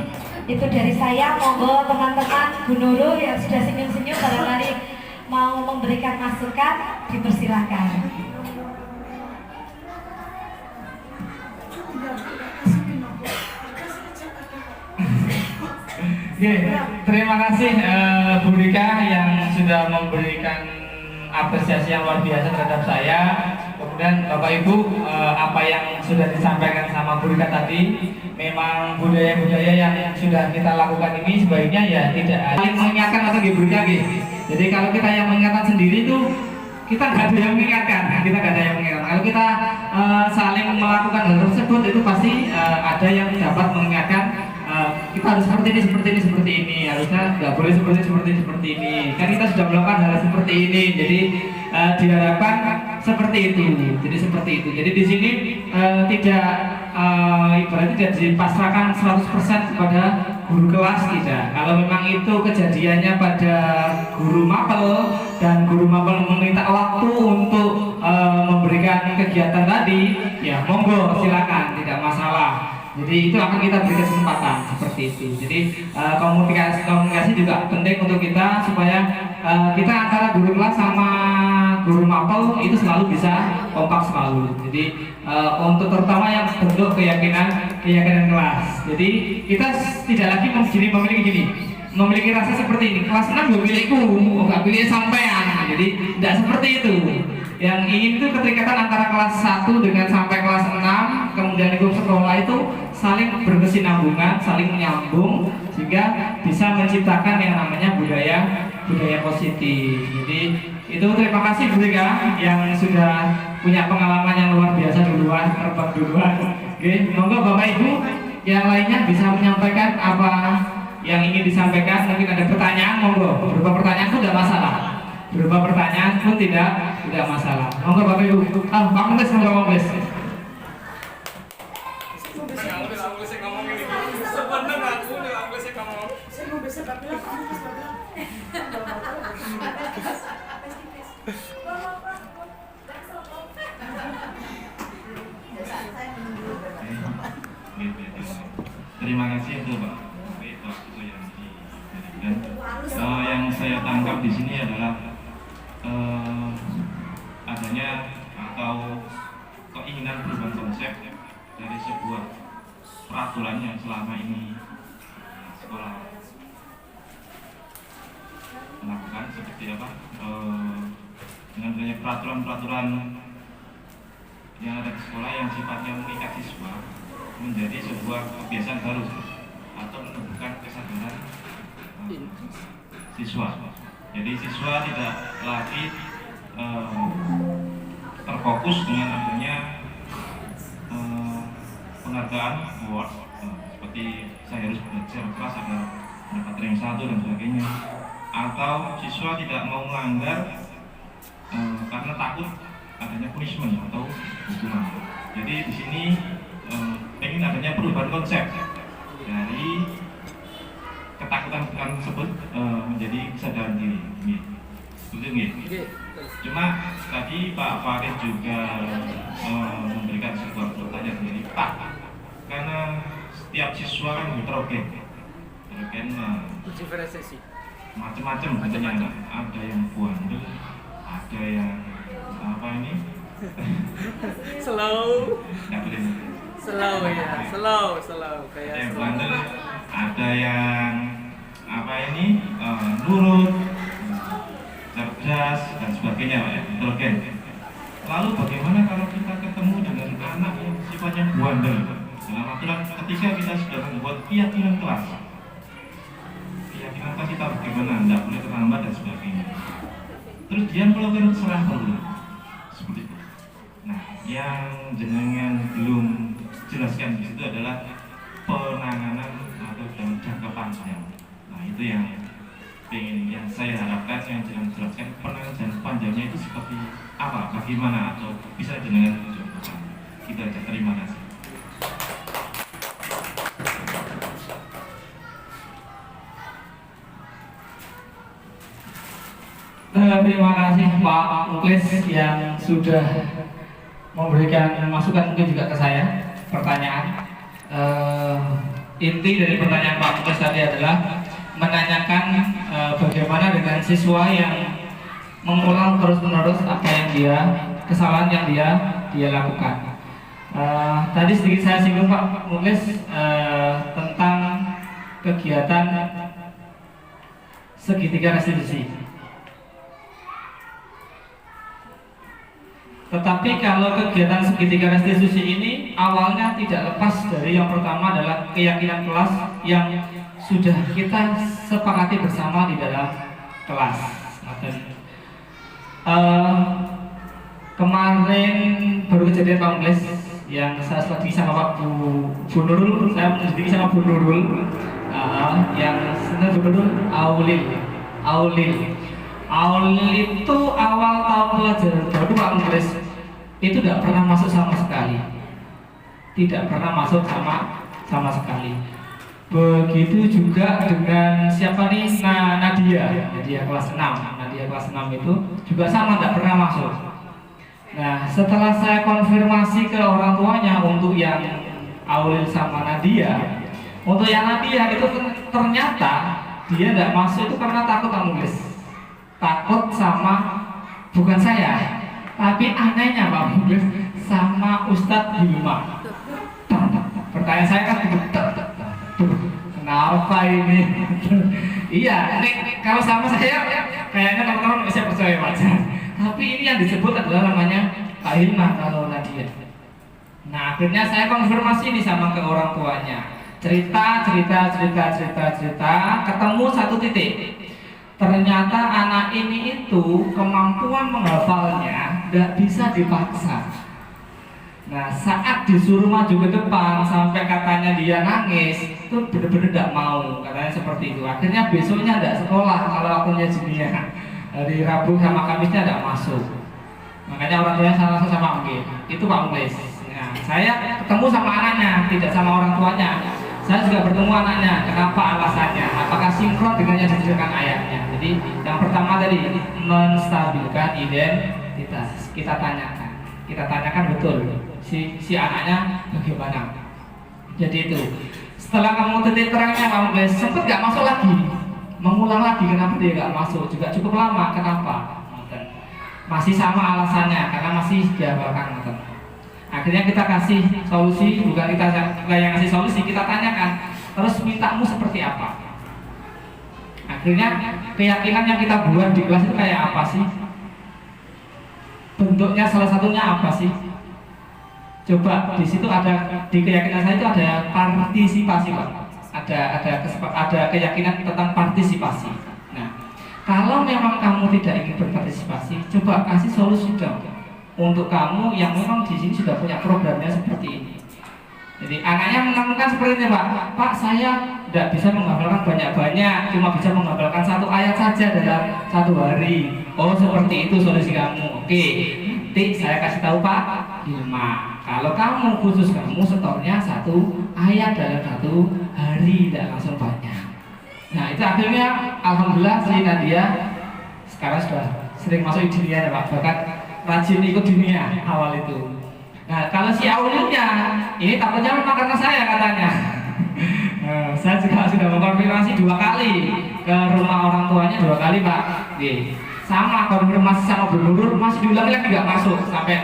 Itu dari saya. Monggo teman-teman, Bu Nurul yang sudah senyum-senyum barangkali mau memberikan masukan, dipersilakan. Terima kasih Bu Rika yang sudah memberikan apresiasi yang luar biasa terhadap saya. Kemudian Bapak Ibu, apa yang sudah disampaikan sama Bu Rika tadi, memang budaya-budaya yang sudah kita lakukan ini sebaiknya ya tidak saling mengingatkan atau Bu Rika. Jadi kalau kita yang mengingatkan sendiri itu kita nggak ada yang mengingatkan, Kalau kita saling melakukan hal tersebut itu pasti ada yang dapat mengingatkan. Kita harus seperti ini, harusnya nggak boleh seperti ini. Kan kita sudah melakukan hal seperti ini, jadi diharapkan seperti itu. Jadi di sini tidak ibaratnya tidak dipasrahkan 100% kepada guru kelas, tidak. Kalau memang itu kejadiannya pada guru mapel dan guru mapel meminta waktu untuk memberikan kegiatan tadi, ya monggo silakan, tidak masalah. Jadi itu akan kita beri kesempatan seperti itu. Jadi komunikasi juga penting untuk kita supaya kita antara guru kelas sama guru mapel itu selalu bisa kompak selalu. Jadi untuk terutama yang bentuk keyakinan kelas. Jadi kita tidak lagi memiliki rasa seperti ini. Kelas 6 gue milikku, nggak pilih sampean. Jadi tidak seperti itu. Yang ingin itu keterikatan antara kelas 1 dengan sampai kelas 6, kemudian lingkup sekolah itu saling berkesinambungan, saling menyambung sehingga bisa menciptakan yang namanya budaya positif. Jadi itu terima kasih Bu Rika yang sudah punya pengalaman yang luar biasa terbang duluan. Oke, monggo Bapak Ibu yang lainnya bisa menyampaikan apa yang ingin disampaikan. Mungkin ada pertanyaan, monggo. Berupa pertanyaan itu tidak masalah. Berupa pertanyaan pun tidak masalah. Monggo Bapak Ibu. Pak Mungkes, monggo Mungkes. Terima kasih untuk Pak waktu yang diberikan. Yang saya tangkap di sini adalah adanya atau keinginan perubahan konsep dari sebuah peraturan yang selama ini sekolah melakukan seperti apa dengan adanya peraturan-peraturan yang ada di sekolah yang sifatnya mengikat siswa menjadi sebuah kebiasaan baru atau menumbuhkan kesadaran siswa. Jadi siswa tidak lagi terfokus dengan adanya penghargaan award seperti saya harus belajar kelas agar mendapat rank 1 dan sebagainya, atau siswa tidak mau melanggar karena takut adanya punishment atau hukuman. Jadi di sini ingin adanya perubahan konsep dari ketakutan tersebut menjadi kesadaran diri. Betul nggih? Cuma tadi Pak Farid juga memberikan sebuah pertanyaan dari Pak, karena setiap siswa kan heterogen, macam-macam katanya, ada yang bandel, ada yang apa ini? Slow ya, slow kayak ada yang bandel, ada yang apa ini nurut, cerdas dan sebagainya, Pak ya, intelijen. Lalu bagaimana kalau kita ketemu dengan anak yang sifatnya bandel? Dalam aturan ketika kita sudah membuat keyakinan kelas kita bagaimana, tidak boleh terlambat dan sebagainya. Terus dia melakukan serah perlu seperti itu. Nah, yang jenengan belum jelaskan di situ adalah penanganan atau dalam jangka panjang. Nah, itu yang saya harapkan, yang jangan jelaskan penanganan jangka panjangnya itu seperti apa, bagaimana, atau bisa jenengan contohkan. Kita aja, terima kasih. Terima kasih Pak Muklis yang sudah memberikan masukan mungkin juga ke saya pertanyaan. Inti dari pertanyaan Pak Muklis tadi adalah menanyakan bagaimana dengan siswa yang mengulang terus-menerus apa yang kesalahan yang dia lakukan. Tadi sedikit saya singgung Pak Muklis tentang kegiatan segitiga restitusi. Tetapi kalau kegiatan segitiga restitusi ini awalnya tidak lepas dari yang pertama adalah keyakinan kelas yang sudah kita sepakati bersama di dalam kelas. Kemarin baru kejadian Pak Muklis yang saya lagi sama Pak Bu Nurul, saya sedikit sama Bu Nurul, yang sebenarnya Bu Nurul Aulil itu awal tahun pelajaran baru Pak Muklis itu tidak pernah masuk sama sekali, tidak pernah masuk sama sekali. Begitu juga dengan siapa nih? Nadia kelas 6. Nadia kelas 6 itu juga sama, tidak pernah masuk. Nah, setelah saya konfirmasi ke orang tuanya untuk yang Aulil sama Nadia, untuk yang Nadia itu ternyata dia tidak masuk itu karena takut Pak Muklis. Takut sama bukan saya, tapi anehnya Pak Muklis sama Ustadz Hilma. Pertanyaan saya kan kenapa ini? Iya, ini kalau sama saya kayaknya teman-teman bisa percaya wajar. Tapi ini yang disebut adalah namanya Pak Hilma kalau Nadia. Nah, akhirnya saya konfirmasi ini sama ke orang tuanya. Cerita, ketemu satu titik. Ternyata anak ini itu kemampuan menghafalnya tidak bisa dipaksa. Nah, saat disuruh maju ke depan sampai katanya dia nangis, itu benar-benar tidak mau, katanya seperti itu. Akhirnya besoknya tidak sekolah kalau waktunya jenia. Hari Rabu sama Kamisnya tidak masuk. Makanya orang tuanya langsung sama Mungkin. Itu Pak Muklis. Nah, saya ketemu sama anaknya, tidak sama orang tuanya. Saya juga bertemu anaknya, kenapa alasannya? Apakah sinkron dengan yang dijelaskan ayahnya? Jadi yang pertama tadi menstabilkan identitas. Kita tanyakan betul si anaknya bagaimana. Jadi itu. Setelah kamu titik terangnya kamu guys sempat nggak masuk lagi, mengulang lagi kenapa dia nggak masuk juga cukup lama. Kenapa? Masih sama alasannya karena masih dihafalkan. Akhirnya kita kasih solusi, bukan kita yang kasih solusi, kita tanyakan terus mintamu seperti apa. Akhirnya keyakinan yang kita buat di kelas itu kayak apa sih? Bentuknya salah satunya apa sih? Coba di situ ada, di keyakinan saya itu ada partisipasi Pak. Ada keyakinan tentang partisipasi. Nah, kalau memang kamu tidak ingin berpartisipasi, coba kasih solusi dong untuk kamu yang memang di sini sudah punya programnya seperti ini. Jadi anaknya menemukan seperti ini Pak, saya tidak bisa menghafalkan banyak-banyak, cuma bisa menghafalkan 1 ayat saja dalam 1 hari. Oh seperti itu solusi kamu. Oke, nanti saya kasih tahu Pak, 5. Kalau kamu khusus kamu setornya 1 ayat dalam 1 hari, tidak langsung banyak. Nah itu akhirnya alhamdulillah si Nadia sekarang sudah sering masuk dunia ya Pak, bahkan rajin ikut dunia awal itu. Nah kalau si Aulinya ini takutnya memang karena saya katanya. Saya juga sudah mengkonfirmasi 2 kali ke rumah orang tuanya 2 kali Pak. Sama konfirmasi sama Bu Nurul masih diulangi lagi nggak masuk sampai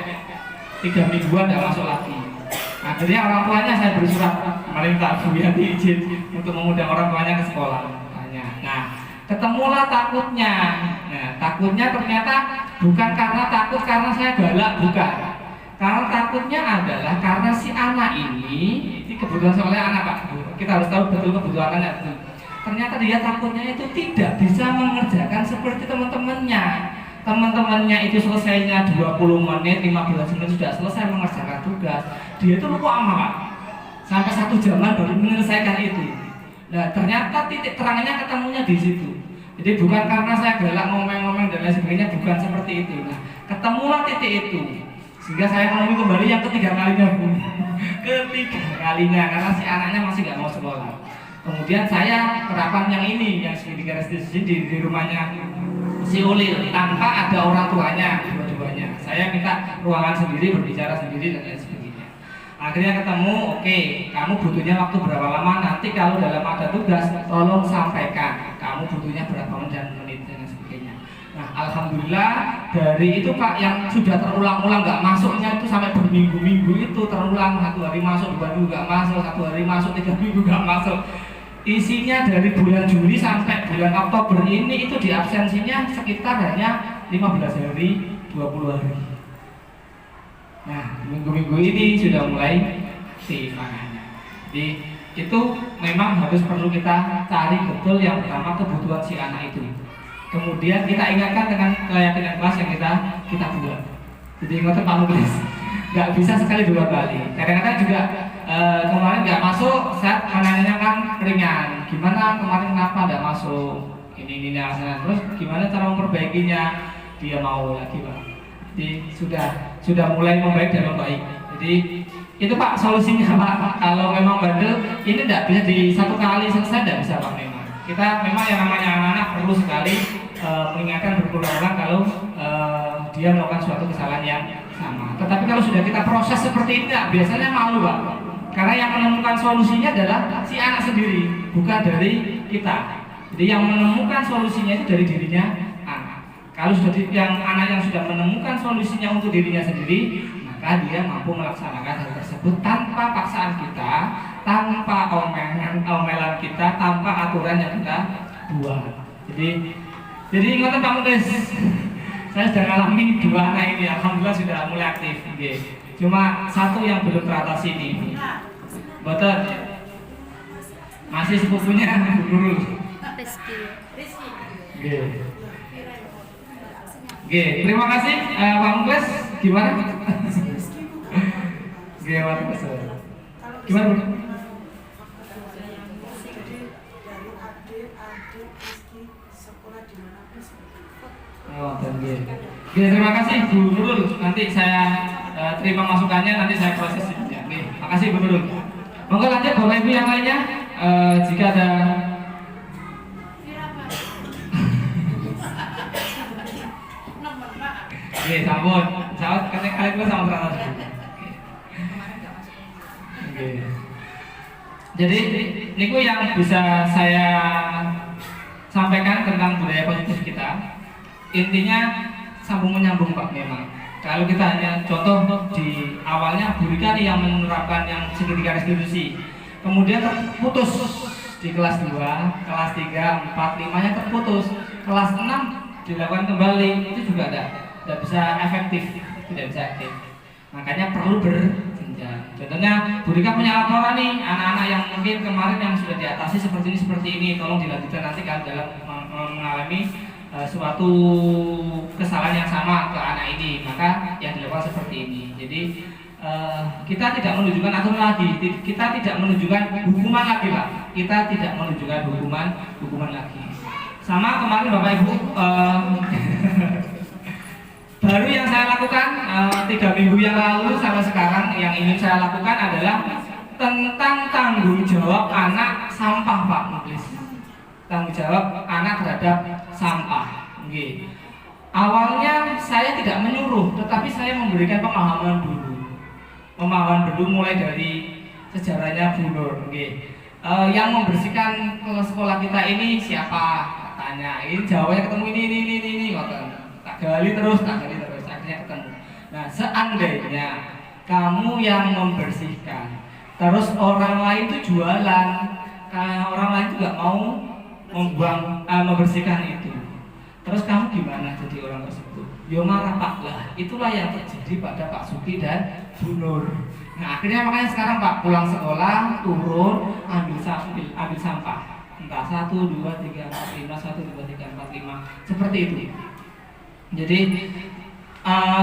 3 mingguan nggak masuk lagi. Akhirnya orang tuanya saya bersurat meminta Bu Yanti izin untuk mengundang orang tuanya ke sekolah. Nah ketemulah takutnya. Nah takutnya ternyata bukan karena takut karena saya galak, bukan. Karena takutnya adalah karena si anak ini kebutuhan soalnya anak Pak. Kita harus tahu betul kebutuhan anak itu. Ternyata dia takutnya itu tidak bisa mengerjakan seperti teman-temannya. Teman-temannya itu selesainya 20 menit, 15 menit sudah selesai mengerjakan tugas. Dia itu lupa Pak. Sampai 1 jaman baru menyelesaikan itu. Nah ternyata titik terangnya ketemunya di situ. Jadi bukan karena saya galak ngomong-ngomong dan lain sebagainya, bukan seperti itu. Nah ketemulah titik itu. Sehingga saya menemui kembali yang ketiga kalinya Bu. Ketiga kalinya karena si anaknya masih nggak mau sekolah. Kemudian saya terapkan yang ini, yang segitiga restitusi di rumahnya si Ulil tanpa ada orang tuanya dua-duanya. Saya minta ruangan sendiri, berbicara sendiri dan lain sebagainya. Akhirnya ketemu, oke, kamu butuhnya waktu berapa lama? Nanti kalau dalam ada tugas, tolong sampaikan. Kamu butuhnya berapa menit dan sebagainya. Nah, alhamdulillah dari itu Pak yang sudah terulang-ulang nggak masuknya itu sampai berminggu-minggu itu terulang 1 hari masuk, 2 minggu nggak masuk, 1 hari masuk, 3 minggu nggak masuk. Isinya dari bulan Juli sampai bulan Oktober ini itu di absensinya sekitar hanya 15 hari, 20 hari. Nah, minggu-minggu ini sudah mulai aktif makanya. Jadi itu memang harus perlu kita cari betul yang pertama kebutuhan si anak itu. Kemudian kita ingatkan dengan keyakinan kelas yang kita buat. Jadi ingat Pak Lukis, nggak bisa sekali 2 kali. Kadang-kadang juga kemarin nggak masuk, saya menanyakan ringan. Gimana kemarin kenapa nggak masuk? Ini alasannya. Terus gimana cara memperbaikinya? Dia mau lagi Pak. Jadi sudah mulai membaik dan membaik. Jadi itu Pak solusinya Pak. Kalau memang bandel ini tidak bisa di 1 kali selesai, tidak bisa Pak memang. Kita memang yang namanya anak-anak perlu sekali mengingatkan berulang-ulang kalau dia melakukan suatu kesalahan yang sama. Tetapi kalau sudah kita proses seperti ini, biasanya malu Pak. Karena yang menemukan solusinya adalah si anak sendiri, bukan dari kita. Jadi yang menemukan solusinya itu dari dirinya anak. Kalau sudah anak yang sudah menemukan solusinya untuk dirinya sendiri, maka dia mampu melaksanakan hal tersebut tanpa paksaan kita, tanpa omelan kita, tanpa aturan yang kita buat. Jadi ingat Pak Muklis, saya sudah mengalami 2 anak ini, alhamdulillah sudah mulai aktif. Cuma 1 yang belum teratasi ini. Betul. Masih sepupunya Bu Nurul. Terima kasih Pak Muklis. Gimana? Gimana? Terima kasih Bu Nurul. Nanti saya terima masukannya, nanti saya proses. Terima kasih Bu Nurul. Monggo lanjut Bapak Ibu yang lainnya. Jika ada Oke, sampun. Saat kalian gue sama teratas. Oke. Jadi niku yang bisa saya sampaikan tentang budaya positif kita. Intinya sambung menyambung Pak memang. Kalau kita hanya contoh di awalnya Bu Rika nih yang menerapkan yang segitiga restitusi. Kemudian terputus di kelas 2, kelas 3, 4, 5-nya terputus. Kelas 6 dilakukan kembali, itu juga tidak bisa efektif, tidak bisa aktif. Makanya perlu berjenjang. Contohnya Bu Rika punya laporan nih, anak-anak yang mungkin kemarin yang sudah diatasi seperti ini, tolong dilanjutkan nanti kalau dalam mengalami suatu kesalahan yang sama ke anak ini, maka yang dilakukan seperti ini. Jadi kita tidak menunjukkan aturan lagi, kita tidak menunjukkan hukuman lagi Pak, kita tidak menunjukkan hukuman lagi. Sama kemarin Bapak Ibu, baru yang saya lakukan 3 minggu yang lalu sampai sekarang yang ingin saya lakukan adalah tentang tanggung jawab anak sampah Pak Muklis. Tanggung jawab anak terhadap sampah. Okay. Awalnya saya tidak menyuruh, tetapi saya memberikan pemahaman dulu. Pemahaman dulu mulai dari sejarahnya Bu Nur. Okay. Yang membersihkan sekolah kita ini siapa? Tanya. Ini jawabannya ketemu ini. Tak gali terus, akhirnya ketemu. Nah, seandainya kamu yang membersihkan, terus orang lain itu jualan, orang lain juga mau membersihkan itu. Terus kamu gimana jadi orang tersebut? Yo marah Pak lah. Itulah yang terjadi pada Pak Suki dan Bu Nur. Nah akhirnya makanya sekarang Pak pulang sekolah turun ambil sampah. Entah 1, 2, 3, 4, 5, 1, 2, 3, 4, 5 seperti itu. Jadi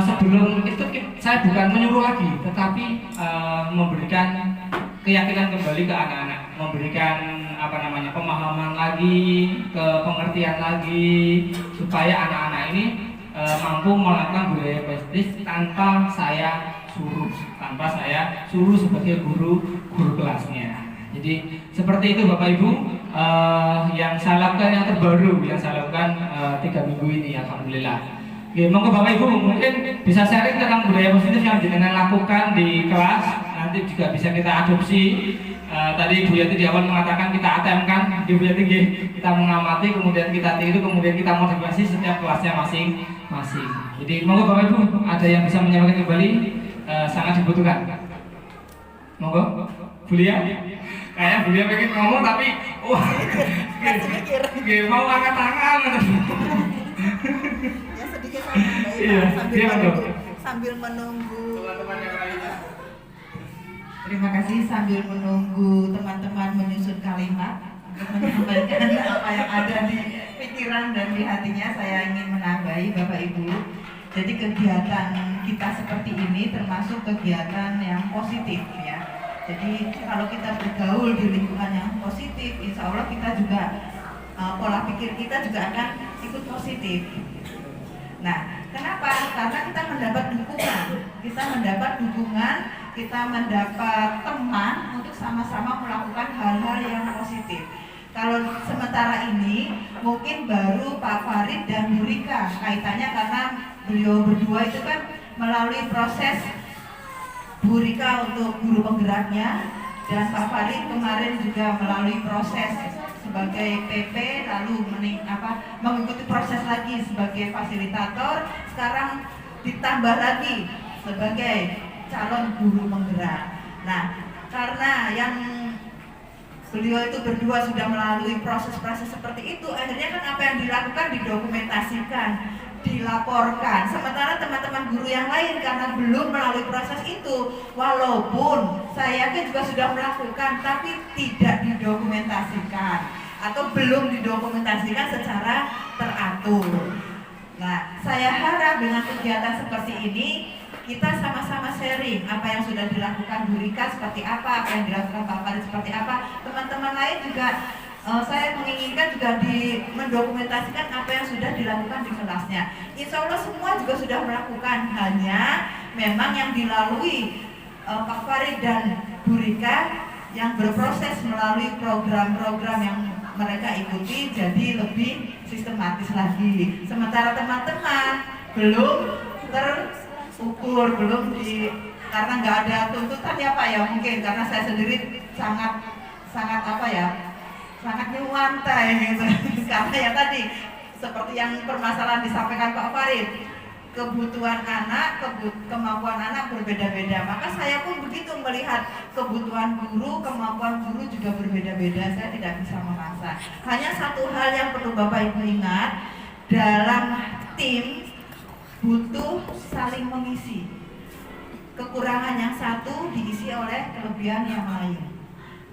sebelum itu saya bukan menyuruh lagi, tetapi memberikan keyakinan kembali ke anak-anak, memberikan pemahaman lagi, ke pengertian lagi, supaya anak-anak ini mampu melakukan budaya positif tanpa saya suruh sebagai guru kelasnya. Jadi seperti itu Bapak Ibu, yang saya lakukan yang terbaru, yang saya lakukan 3 minggu ini, alhamdulillah. Oke, monggo Bapak Ibu mungkin bisa sharing tentang budaya positif yang jenengan lakukan di kelas, nanti juga bisa kita adopsi. Tadi Bu Yati di awal mengatakan kita ATM-kan, Bu Yati kita mengamati, kemudian kita tiru, kemudian kita motivasi setiap kelasnya masing-masing. Jadi monggo Bapak Ibu, ada yang bisa menyampaikan kembali, sangat dibutuhkan. Monggo, Bu Lia. Kayak Bu Lia pengen ngomong tapi mau angkat tangan. Ya sedikit sambil menunggu teman-teman yang lainnya. Terima kasih sambil menunggu teman-teman menyusun kalimat untuk menyampaikan apa yang ada di pikiran dan di hatinya. Saya ingin menambahi Bapak Ibu. Jadi kegiatan kita seperti ini termasuk kegiatan yang positif ya. Jadi kalau kita bergaul di lingkungan yang positif, insya Allah kita juga pola pikir kita juga akan ikut positif. Nah, kenapa? Karena kita mendapat dukungan, kita mendapat teman untuk sama-sama melakukan hal-hal yang positif. Kalau sementara ini mungkin baru Pak Farid dan Bu Rika kaitannya karena beliau berdua itu kan melalui proses Bu Rika untuk guru penggeraknya dan Pak Farid kemarin juga melalui proses sebagai PP lalu mengikuti proses lagi sebagai fasilitator, sekarang ditambah lagi sebagai calon guru penggerak. Nah, karena yang beliau itu berdua sudah melalui proses-proses seperti itu, akhirnya kan apa yang dilakukan didokumentasikan, dilaporkan. Sementara teman-teman guru yang lain karena belum melalui proses itu, walaupun saya juga sudah melakukan, tapi tidak didokumentasikan atau belum didokumentasikan secara teratur. Nah, saya harap dengan kegiatan seperti ini kita sama-sama sharing apa yang sudah dilakukan Bu Rika seperti apa yang dilakukan Pak Farid seperti apa. Teman-teman lain juga saya menginginkan juga mendokumentasikan apa yang sudah dilakukan di kelasnya. Insya Allah semua juga sudah melakukan, hanya memang yang dilalui Pak Farid dan Bu Rika yang berproses melalui program-program yang mereka ikuti jadi lebih sistematis lagi. Sementara teman-teman belum terukur, belum karena nggak ada tuntutan ya Pak ya, mungkin karena saya sendiri sangat nyuwantai gitu. Karena ya tadi seperti yang permasalahan disampaikan Pak Farid, kebutuhan anak, kemampuan anak berbeda-beda. Maka saya pun begitu melihat kebutuhan guru, kemampuan guru juga berbeda-beda. Saya tidak bisa memaksa. Hanya satu hal yang perlu Bapak Ibu ingat, dalam tim butuh saling mengisi. Kekurangan yang satu diisi oleh kelebihan yang lain.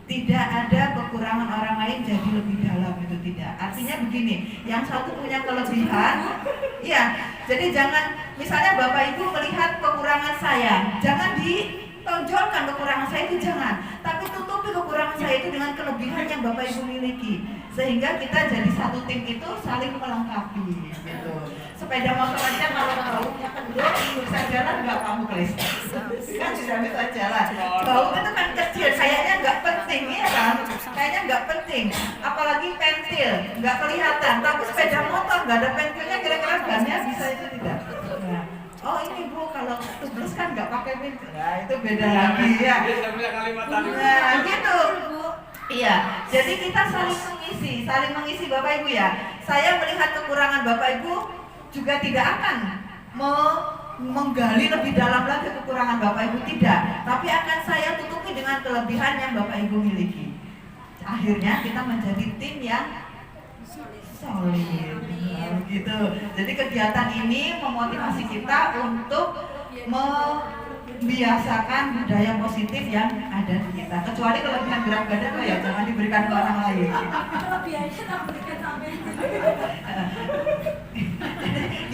Tidak ada kekurangan orang lain jadi lebih dalam, itu tidak. Artinya begini, yang satu punya kelebihan, ya. Jadi jangan, misalnya Bapak Ibu melihat kekurangan saya, jangan ditonjolkan kekurangan saya itu, jangan. Tapi tutupi kekurangan saya itu dengan kelebihan yang Bapak Ibu miliki, sehingga kita jadi satu tim itu saling melengkapi. Gitu. Sepeda motor aja kalau baunya kendor, bisa jalan nggak kamu Kris? Kan tidak bisa jalan. Bau itu kan kecil, kayaknya nggak penting ya kan? Kayaknya nggak penting. Apalagi pentil, nggak kelihatan. Tapi sepeda motor nggak ada pentilnya, kira-kira bannya bisa itu tidak? Nah, oh ini Bu, kalau tubles kan nggak pakai pentil. Nah itu beda lagi ya. Nah gitu. Iya, jadi kita saling mengisi Bapak Ibu ya. Saya melihat kekurangan Bapak Ibu juga tidak akan menggali lebih dalam lagi kekurangan Bapak Ibu, tidak. Tapi akan saya tutupi dengan kelebihan yang Bapak Ibu miliki. Akhirnya kita menjadi tim yang solid. Gitu. Jadi kegiatan ini memotivasi kita untuk membiasakan budaya positif yang ada di kita. Kecuali kelebihan berat badan ya jangan diberikan ke orang lain. Kelebihannya tak berikan sampai.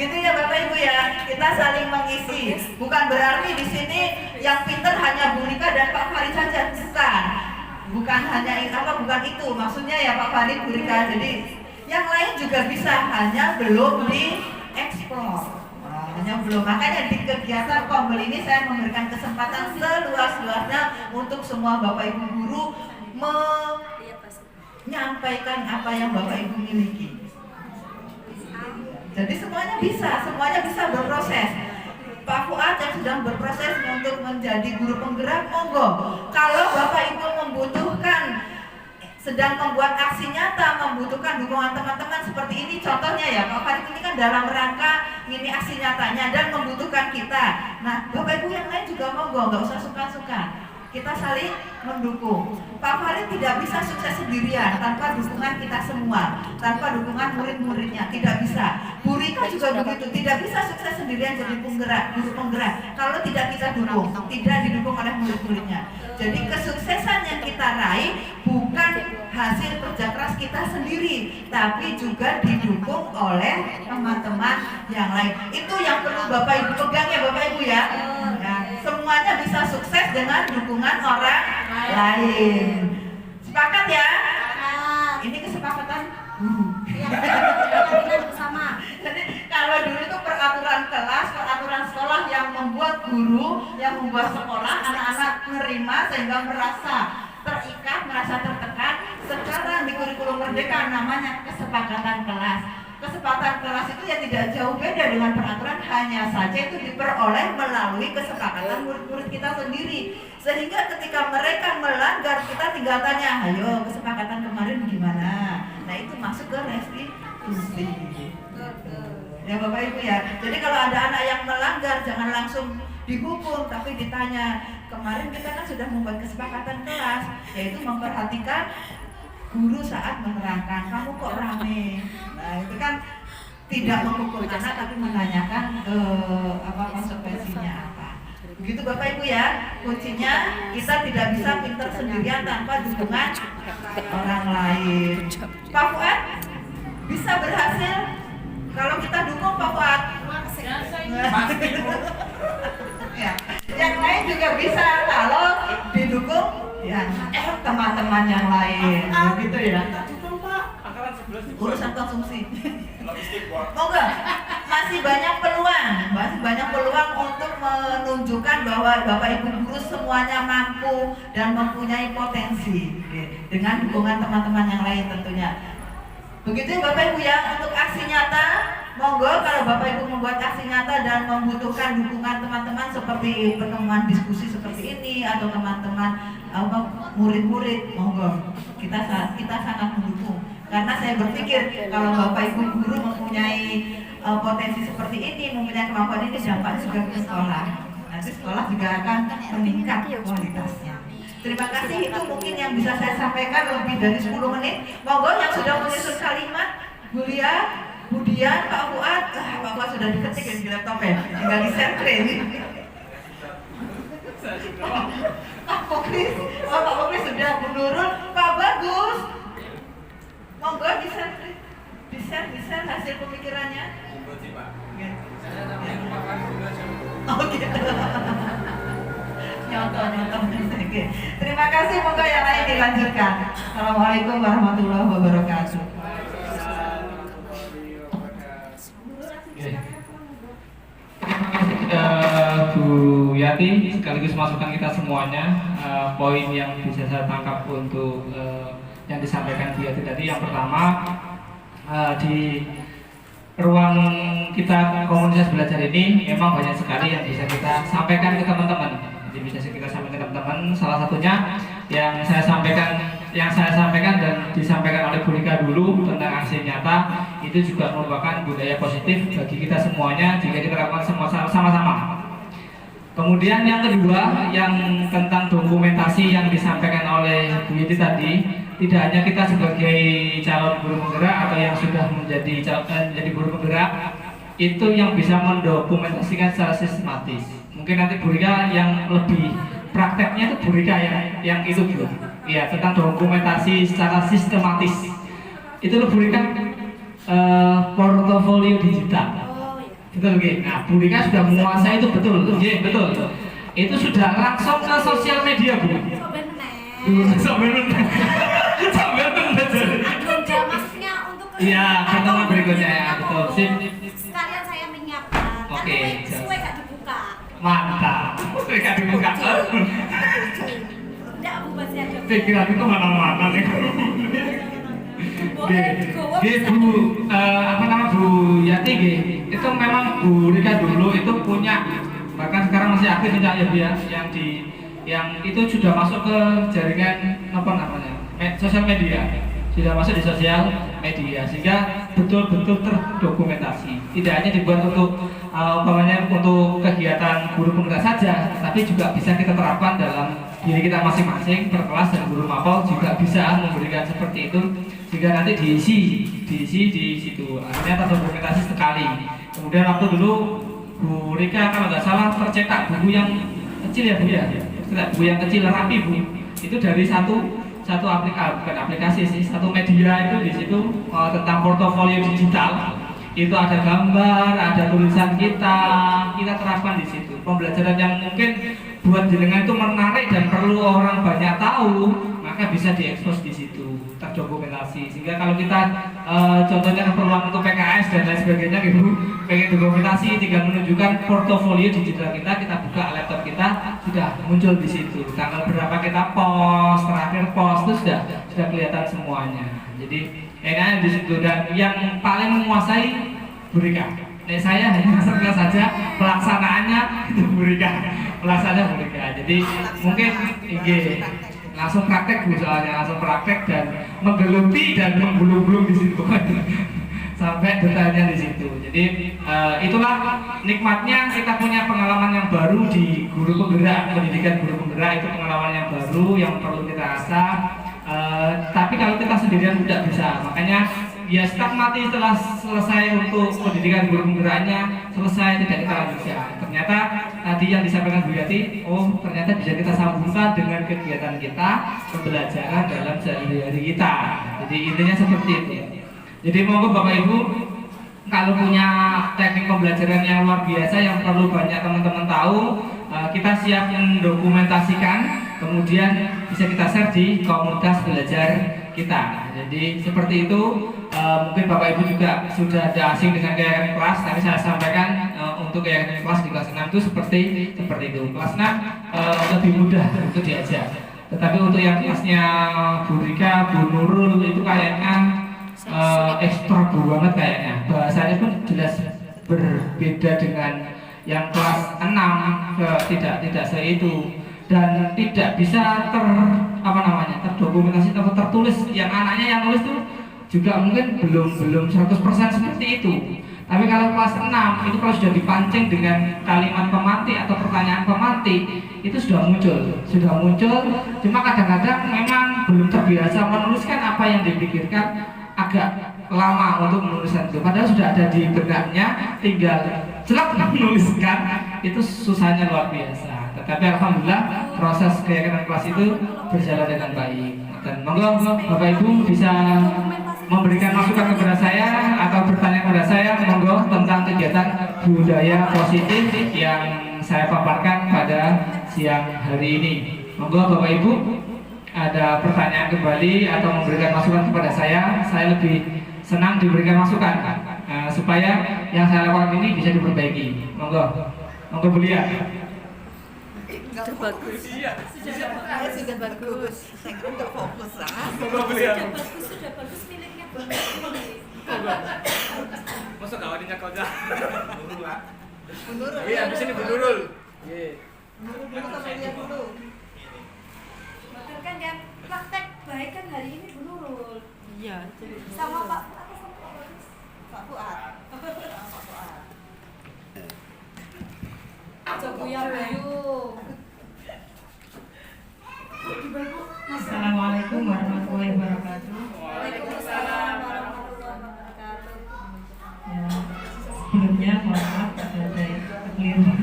Gitu ya Bapak Ibu ya, kita saling mengisi. Bukan berarti di sini yang pinter hanya Bu Rika dan Pak Farid saja, bukan hanya bukan itu maksudnya ya Pak Farid, Bu Rika. Jadi yang lain juga bisa, hanya belum dieksplor. Hanya belum. Makanya di kegiatan Kombel ini saya memberikan kesempatan seluas-luasnya untuk semua Bapak Ibu guru menyampaikan apa yang Bapak Ibu miliki. Jadi semuanya bisa berproses. Pak Fuad yang sedang berproses untuk menjadi guru penggerak, monggo. Kalau Bapak Ibu membutuhkan, sedang membuat aksi nyata, membutuhkan dukungan teman-teman seperti ini, contohnya ya Pak Farid ini kan dalam rangka ini aksi nyatanya dan membutuhkan kita. Nah Bapak Ibu yang lain juga monggo, nggak usah suka-suka. Kita saling mendukung. Pak Farid tidak bisa sukses sendirian tanpa dukungan kita semua, tanpa dukungan murid-muridnya, tidak bisa. Bu Rika juga begitu, tidak bisa sukses sendirian jadi guru penggerak kalau tidak kita dukung, tidak didukung oleh murid-muridnya. Jadi kesuksesan yang kita raih bukan hasil kerja keras kita sendiri, tapi juga didukung oleh teman-teman yang lain. Itu yang perlu Bapak Ibu pegang ya Bapak Ibu ya. Nah, semuanya bisa sukses dengan dukungan orang lain. Sepakat ya? Ini kesepakatan guru. Bersama. Jadi kalau dulu itu peraturan kelas, peraturan sekolah yang membuat guru, yang membuat sekolah, anak-anak menerima sehingga merasa terikat, merasa tertekan. Sekarang di kurikulum merdeka namanya kesepakatan kelas. Kesepakatan kelas itu ya tidak jauh beda dengan peraturan, hanya saja itu diperoleh melalui kesepakatan murid-murid kita sendiri. Sehingga ketika mereka melanggar, kita tinggal tanya, ayo kesepakatan kemarin gimana? Nah itu masuk ke restitusi. Ya Bapak Ibu ya. Jadi kalau ada anak yang melanggar, jangan langsung dihukum, tapi ditanya, kemarin kita kan sudah membuat kesepakatan kelas, yaitu memperhatikan guru saat menerangkan, kamu kok rame. Nah itu kan tidak menghukum anak, tapi menanyakan konsekuensinya apa. Begitu Bapak Ibu ya, kuncinya kita tidak bisa pinter sendirian tanpa dukungan orang lain. Pak Fuad bisa berhasil kalau kita dukung Pak Fuad. Ya, yang lain juga bisa kalau didukung ya teman-teman yang lain, begitu ya. Urusan konsumsi. Mau nggak? masih banyak peluang untuk menunjukkan bahwa Bapak Ibu guru semuanya mampu dan mempunyai potensi dengan dukungan teman-teman yang lain tentunya. Begitu Bapak Ibu ya, untuk aksi nyata, monggo kalau Bapak Ibu membuat aksi nyata dan membutuhkan dukungan teman-teman seperti pertemuan diskusi seperti ini atau teman-teman murid-murid, monggo kita sangat mendukung. Karena saya berpikir kalau Bapak Ibu guru mempunyai potensi seperti ini, mempunyai kemampuan ini, dampaknya juga ke sekolah. Nanti sekolah juga akan meningkat kualitasnya. Terima kasih, itu mungkin yang bisa saya sampaikan lebih dari 10 menit. Monggo yang sudah menyusun kalimat, Bu Lia, Bu Dian, Pak Fuad, Pak Fuad sudah diketik di laptop ya, tinggal di-share screen. Pak Pokris sudah, Bu Nurul, Pak Bagus. Monggo di-share hasil pemikirannya. Oh gitu. Nyontoh. Oke. Terima kasih, monggo yang lain dilanjutkan. Assalamualaikum warahmatullahi wabarakatuh. Bu Yati, sekaligus masukan kita semuanya. Poin yang bisa saya tangkap untuk yang disampaikan Bu Yati tadi, yang pertama, di ruang kita komunitas belajar ini memang banyak sekali yang bisa kita sampaikan ke teman-teman. Jadi bisa kita sampaikan ke teman-teman. Salah satunya yang saya sampaikan dan disampaikan oleh Bu Rika dulu tentang aksi nyata, itu juga merupakan budaya positif bagi kita semuanya jika kita lakukan semua sama-sama. Kemudian yang kedua, yang tentang dokumentasi yang disampaikan oleh Bu Yati tadi, tidak hanya kita sebagai calon guru penggerak atau yang sudah menjadi guru penggerak itu yang bisa mendokumentasikan secara sistematis. Mungkin nanti Bu Rika yang lebih prakteknya itu Bu Rika yang itu Bu. Iya, tentang dokumentasi secara sistematis. Itu Bu Rika portofolio digital. Betul nggih. Nah, Bu Rika sudah menguasai itu, betul. Nggih, betul. Itu sudah langsung ke sosial media, Bu. Sampai maksudnya untuk iya, pertemuan berikutnya ya, betul. Sip. Sekalian saya menyiapkan. Oke, Sesuai gak dibuka. Mantap. Gak dibuka. Enggak, Bu, masih ada. Pikiran itu mana-mana nih. Bu, Bu Yati, itu memang Bu Rika dulu itu punya, bahkan sekarang masih aktif ya yang itu sudah masuk ke jaringan sosial media, sudah masuk di sosial media sehingga betul-betul terdokumentasi. Tidak hanya dibuat untuk untuk kegiatan guru penggerak saja, tapi juga bisa kita terapkan dalam diri kita masing-masing, per kelas dan guru mapel juga bisa memberikan seperti itu sehingga nanti diisi di situ. Akhirnya terdokumentasi sekali. Kemudian waktu dulu Bu Rika kalau nggak salah tercetak buku yang kecil ya Bu ya, buku yang kecil rapi Bu. Itu dari satu aplikasi sih, satu media itu di situ tentang portofolio digital. Itu ada gambar, ada tulisan kita terapkan di situ. Pembelajaran yang mungkin buat jenengan itu menarik dan perlu orang banyak tahu, maka bisa diekspos di situ, terdokumentasi. Sehingga kalau kita contohnya keperluan untuk PKS dan lain sebagainya gitu, pengen dokumentasi, tinggal menunjukkan portofolio digital kita buka laptop kita, sudah muncul di situ. Tanggal berapa kita post, terakhir post itu sudah kelihatan semuanya. Jadi enaknya di situ, dan yang paling menguasai Bu Rika. Saya hanya sekedar saja pelaksanaannya itu Bu Rika. Pelaksanaannya Bu Rika. Jadi mungkin langsung praktek Bu, soalnya langsung praktek dan menggeluti dan menggulung-gulung di situ. Sampai detailnya di situ. Jadi itulah nikmatnya kita punya pengalaman yang baru di guru penggerak, pendidikan guru penggerak. Itu pengalaman yang baru yang perlu kita asah. Tapi kalau kita sendirian tidak bisa, makanya ya stagmati setelah selesai untuk pendidikan guru penggeraknya selesai, tidak kita lanjutkan. Ternyata tadi yang disampaikan Bu Yati, ternyata bisa kita sambungkan dengan kegiatan kita, pembelajaran dalam sehari-hari kita. Jadi intinya seperti itu. Jadi monggo Bapak Ibu, kalau punya teknik pembelajaran yang luar biasa yang perlu banyak teman-teman tahu, kita siap mendokumentasikan, kemudian bisa kita share di komunitas belajar kita. Jadi seperti itu. mungkin Bapak Ibu juga sudah ada asing dengan gaya kelas, tapi saya sampaikan untuk gaya kelas di kelas 6 itu seperti itu. Kelas 6 lebih mudah untuk diajak. Tetapi untuk yang kelasnya Bu Rika, Bu Nurul itu kayaknya ekstra banget kayaknya. Bahasanya pun jelas berbeda dengan yang kelas 6, tidak seitu dan tidak bisa terdokumentasi atau tertulis. Yang anaknya yang nulis itu juga mungkin belum 100% seperti itu. Tapi kalau kelas 6 itu kalau sudah dipancing dengan kalimat pemantik atau pertanyaan pemantik itu sudah muncul. Cuma kadang-kadang memang belum terbiasa menuliskan apa yang dipikirkan, agak lama untuk menuliskan itu. Padahal sudah ada di benaknya, tinggal celak menuliskan, itu susahnya luar biasa. Tetapi alhamdulillah proses keyakinan kelas itu berjalan dengan baik. Dan monggo Bapak Ibu bisa memberikan masukan kepada saya atau bertanya kepada saya monggo tentang kegiatan budaya positif yang saya paparkan pada siang hari ini. Monggo Bapak Ibu ada pertanyaan kembali atau memberikan masukan kepada saya lebih senang diberikan masukan supaya yang saya lakukan ini bisa diperbaiki. Monggo beliau. Sudah bagus. Iya. Sudah bagus. Saya kira nggak fokus ah. Sudah bagus miliknya Bapak. Masa kawannya kau dah? Menurut Iya, di sini Nurul. Iya. dulu sama dia dulu. Bahkan kan yang praktek baik kan hari ini Bu Nurul. Iya. Sama Pak Pak Fuad. Jogoya Bayu. Assalamualaikum warahmatullahi wabarakatuh. Waalaikumsalam warahmatullahi wabarakatuh. Ya, sebelumnya mohon maaf ada kekeliruan.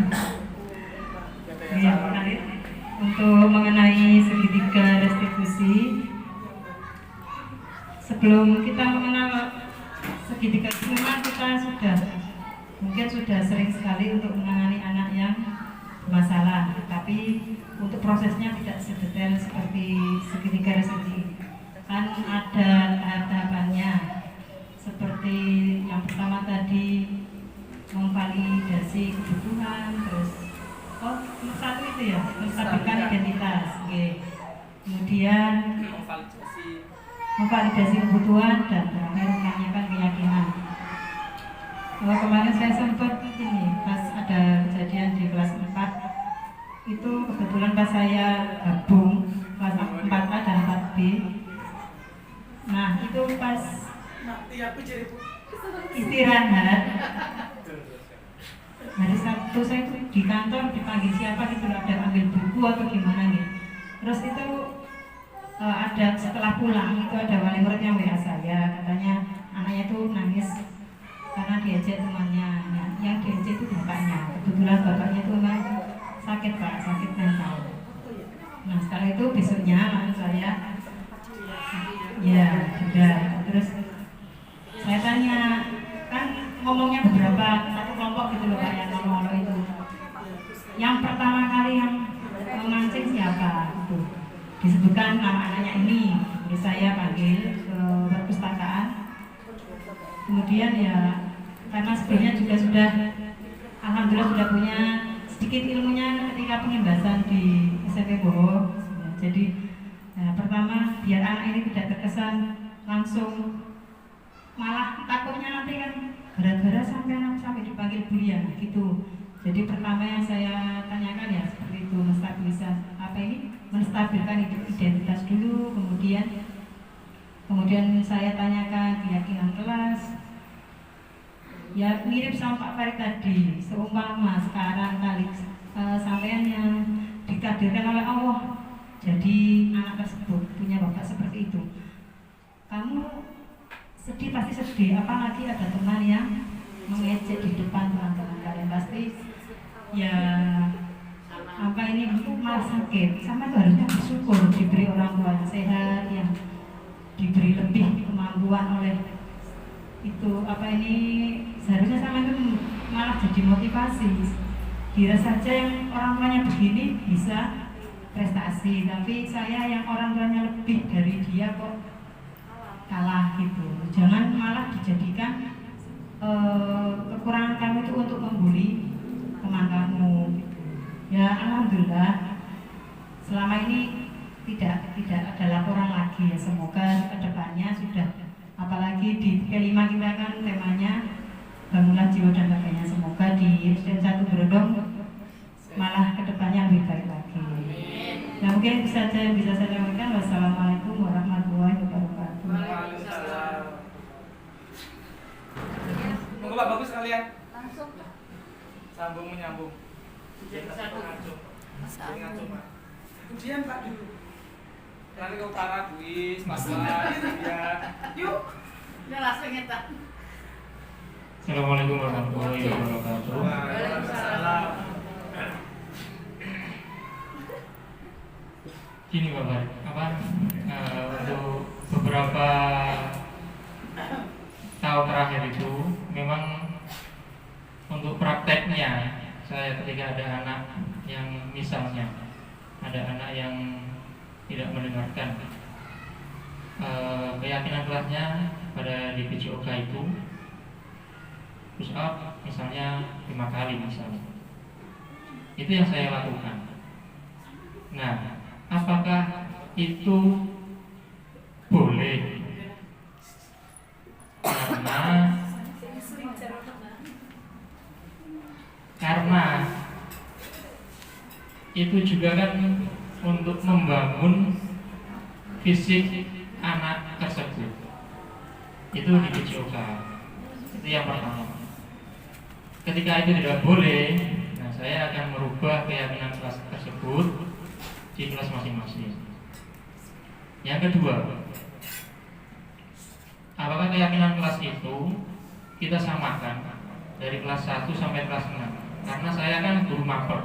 Ya, menarik. Untuk mengenai segitiga restitusi, sebelum kita mengenal segitiga itu memang kita sudah sering sekali untuk menangani anak yang bermasalah, tapi untuk prosesnya tidak sedetail seperti segitiga restitusi. Kan ada tahap-tahapannya, seperti yang pertama tadi memvalidasi kebutuhan, terus nomor 1 itu ya, menstabilkan identitas. Kemudian memvalidasi kebutuhan dan terakhir menanyakan keyakinan. Kemarin saya sempat pas ada kejadian di kelas 4 itu kebetulan pas saya gabung kelas 4A dan 4B. Nah itu pas istirahat hari Sabtu saya itu di kantor dipanggil siapa gitu, ada ambil buku atau gimana gitu. Terus itu ada setelah pulang itu ada wali murid yang WA saya, katanya anaknya itu nangis karena diajak temannya. Nah, yang diajak itu bapaknya. Kebetulan bapaknya itu memang sakit Pak, sakit mental. Nah setelah itu besoknya langsung saya ya sudah. Terus saya tanya, kan ngomongnya beberapa satu kelompok gitu loh Pak yang ngomong itu. Yang pertama kali yang memancing siapa? Itu disebutkan nama anaknya ini. Jadi saya panggil ke perpustakaan. Kemudian ya karena sebelumnya juga sudah alhamdulillah sudah punya sedikit ilmunya ketika pengembasan di SMP Boho. Jadi pertama biar anak ini tidak terkesan langsung, malah takutnya nanti kan gara-gara sampai dipanggil bulian gitu. Jadi pertama yang saya tanyakan ya seperti itu, menstabilkan identitas dulu, kemudian saya tanyakan keyakinan kelas. Ya mirip sama Pak Farid tadi, seumpama sekarang kali sampean yang dikadirkan oleh Allah jadi anak tersebut punya bapak seperti itu, kamu sedih pasti sedih, apalagi ada teman yang mengejek di depan teman-teman kalian, pasti ya apa ini malah sakit. Sama itu harusnya bersyukur diberi orang tua yang sehat, yang diberi lebih kemampuan oleh itu seharusnya sama itu malah jadi motivasi. Kira saja yang orang tuanya begini bisa prestasi, tapi saya yang orang tuanya lebih dari dia kok kalah gitu. Jangan malah dijadikan kekurangan kamu itu untuk membuli teman kamu gitu. Ya alhamdulillah selama ini tidak ada laporan lagi ya. Semoga kedepannya sudah, apalagi di kelima kita kan temanya bangunlah jiwa dan raganya. Semoga di SDN 1 Brondong malah kedepannya lebih baik lagi. Nah mungkin itu saja yang bisa saya sampaikan. Wassalamualaikum warahmatullahi wabarakatuh. Waalaikumsalam. Monggo Pak Bagus kalian. Langsung. Sambung menyambung. Satu ngacung. Ngacung Pak. Kemudian Pak dulu. Nanti ke utara kuis, masalah ya. Yuk. Udah langsung nyetak. Assalamualaikum warahmatullahi wabarakatuh. Waalaikumsalam. Gini Bapak, untuk beberapa tahun terakhir itu memang untuk prakteknya saya ketika ada anak yang misalnya ada anak yang tidak mendengarkan keyakinan kelasnya pada di PJOK itu push up misalnya 5 kali misalnya, itu yang saya lakukan. Nah, apakah itu boleh? Karena itu juga kan untuk membangun fisik anak tersebut. Itu di PJOK. Itu yang pertama. Ketika itu tidak boleh, nah saya akan merubah keyakinan kelas tersebut di kelas masing-masing. Yang kedua, apakah keyakinan kelas itu kita samakan dari kelas 1 sampai kelas 6? Karena saya kan guru mapel,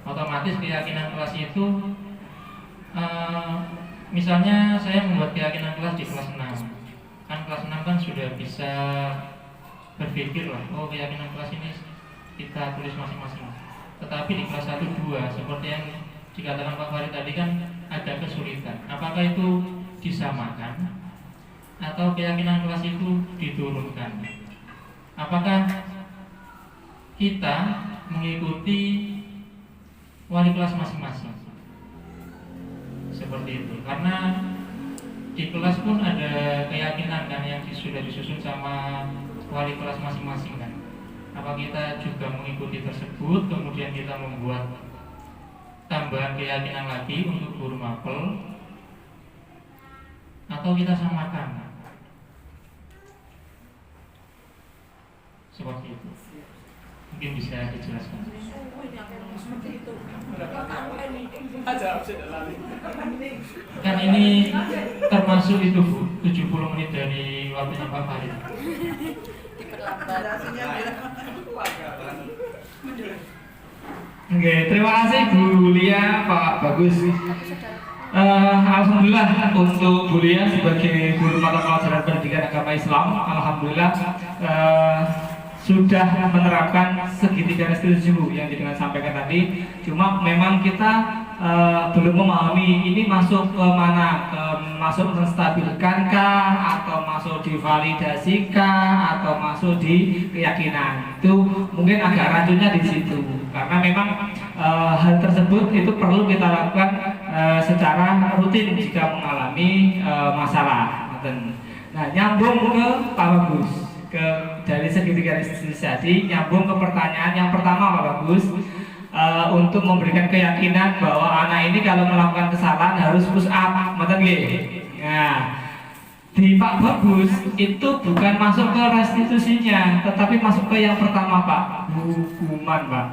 otomatis keyakinan kelas itu misalnya saya membuat keyakinan kelas di kelas 6, kan kelas 6 kan sudah bisa berpikir lah, oh keyakinan kelas ini kita tulis masing-masing. Tetapi di kelas 1, 2 seperti yang dikatakan Pak Farid tadi kan ada kesulitan. Apakah itu disamakan atau keyakinan kelas itu diturunkan? Apakah kita mengikuti wali kelas masing-masing? Seperti itu. Karena di kelas pun ada keyakinan kan yang sudah disusun sama wali kelas masing-masing kan. Apa kita juga mengikuti tersebut, kemudian kita membuat tambahan keyakinan lagi untuk guru mapel, atau kita samakan? Seperti itu. Mungkin bisa dijelaskan. Kan ini termasuk itu Bu, 70 menit dari waktunya Pak Farid. Oke, terima kasih Bu Lia, Pak Bagus. Alhamdulillah untuk Bu Lia sebagai guru mata pelajaran pendidikan agama Islam, alhamdulillah sudah menerapkan segitiga restitusi Bu yang dengan sampaikan tadi. Cuma memang kita belum memahami ini masuk ke mana, masuk menstabilkankah atau masuk divalidasikah atau masuk di keyakinan. Itu mungkin agak racunnya di situ. Karena memang hal tersebut itu perlu kita lakukan secara rutin jika mengalami masalah. Nah, nyambung ke Pak Bagus, dari segitiga restitusi tadi, nyambung ke pertanyaan yang pertama Pak Bagus, untuk memberikan keyakinan bahwa anak ini kalau melakukan kesalahan harus push up, betul nggih? Nah, di Pak Bagus itu bukan masuk ke restitusinya, tetapi masuk ke yang pertama Pak, hukuman Pak.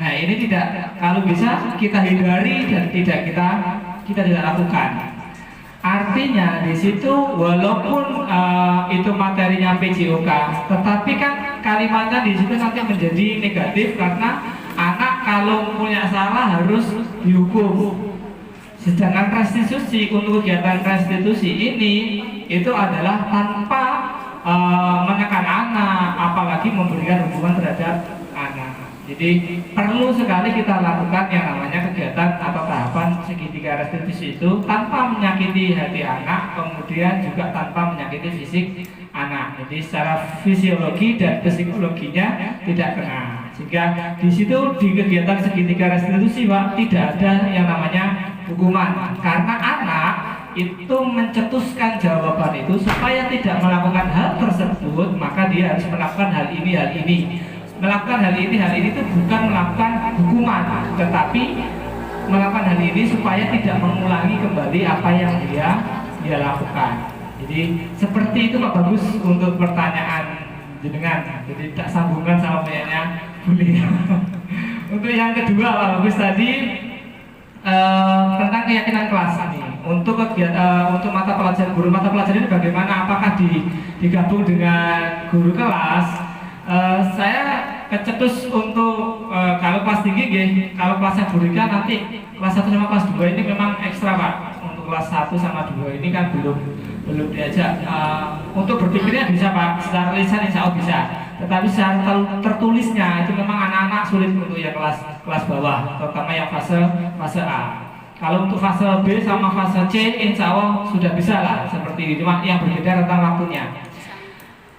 Nah ini tidak, kalau bisa kita hindari dan tidak kita tidak lakukan. Artinya di situ walaupun itu materinya PJOK, tetapi kan kalimatnya di situ nanti menjadi negatif karena anak kalau punya salah harus dihukum. Sedangkan restitusi, untuk kegiatan restitusi ini itu adalah tanpa menekan anak, apalagi memberikan hukuman terhadap anak. Jadi perlu sekali kita lakukan yang namanya kegiatan atau tahapan segitiga segitiga restitusi itu tanpa menyakiti hati anak, kemudian juga tanpa menyakiti fisik anak. Jadi secara fisiologi dan psikologinya tidak kena. Sehingga di situ di kegiatan segitiga restitusi Pak tidak ada yang namanya hukuman, karena anak itu mencetuskan jawaban itu supaya tidak melakukan hal tersebut, maka dia harus melakukan hal ini. Melakukan hal ini itu bukan melakukan hukuman, tetapi melakukan hal ini supaya tidak mengulangi kembali apa yang dia lakukan. Jadi seperti itu Pak Bagus untuk pertanyaan jenengan. Jadi tak sambungan sama punyanya Bulia. Untuk yang kedua Pak Bagus tadi tentang keyakinan kelas ini. Untuk kegiatan untuk mata pelajaran, guru mata pelajaran ini bagaimana? Apakah digabung dengan guru kelas? Saya kecetus untuk kalau kelas tinggi kalau kelasnya burika nanti kelas 1 sama kelas 2 ini memang ekstra Pak. Untuk kelas 1 sama 2 ini kan belum diajak untuk berpikirnya bisa Pak, secara lisan insya Allah bisa, tetapi secara tertulisnya itu memang anak-anak sulit untuk yang kelas bawah, terutama yang fase A. Kalau untuk fase B sama fase C insya Allah sudah bisa lah seperti ini, cuma yang berbeda tentang waktunya.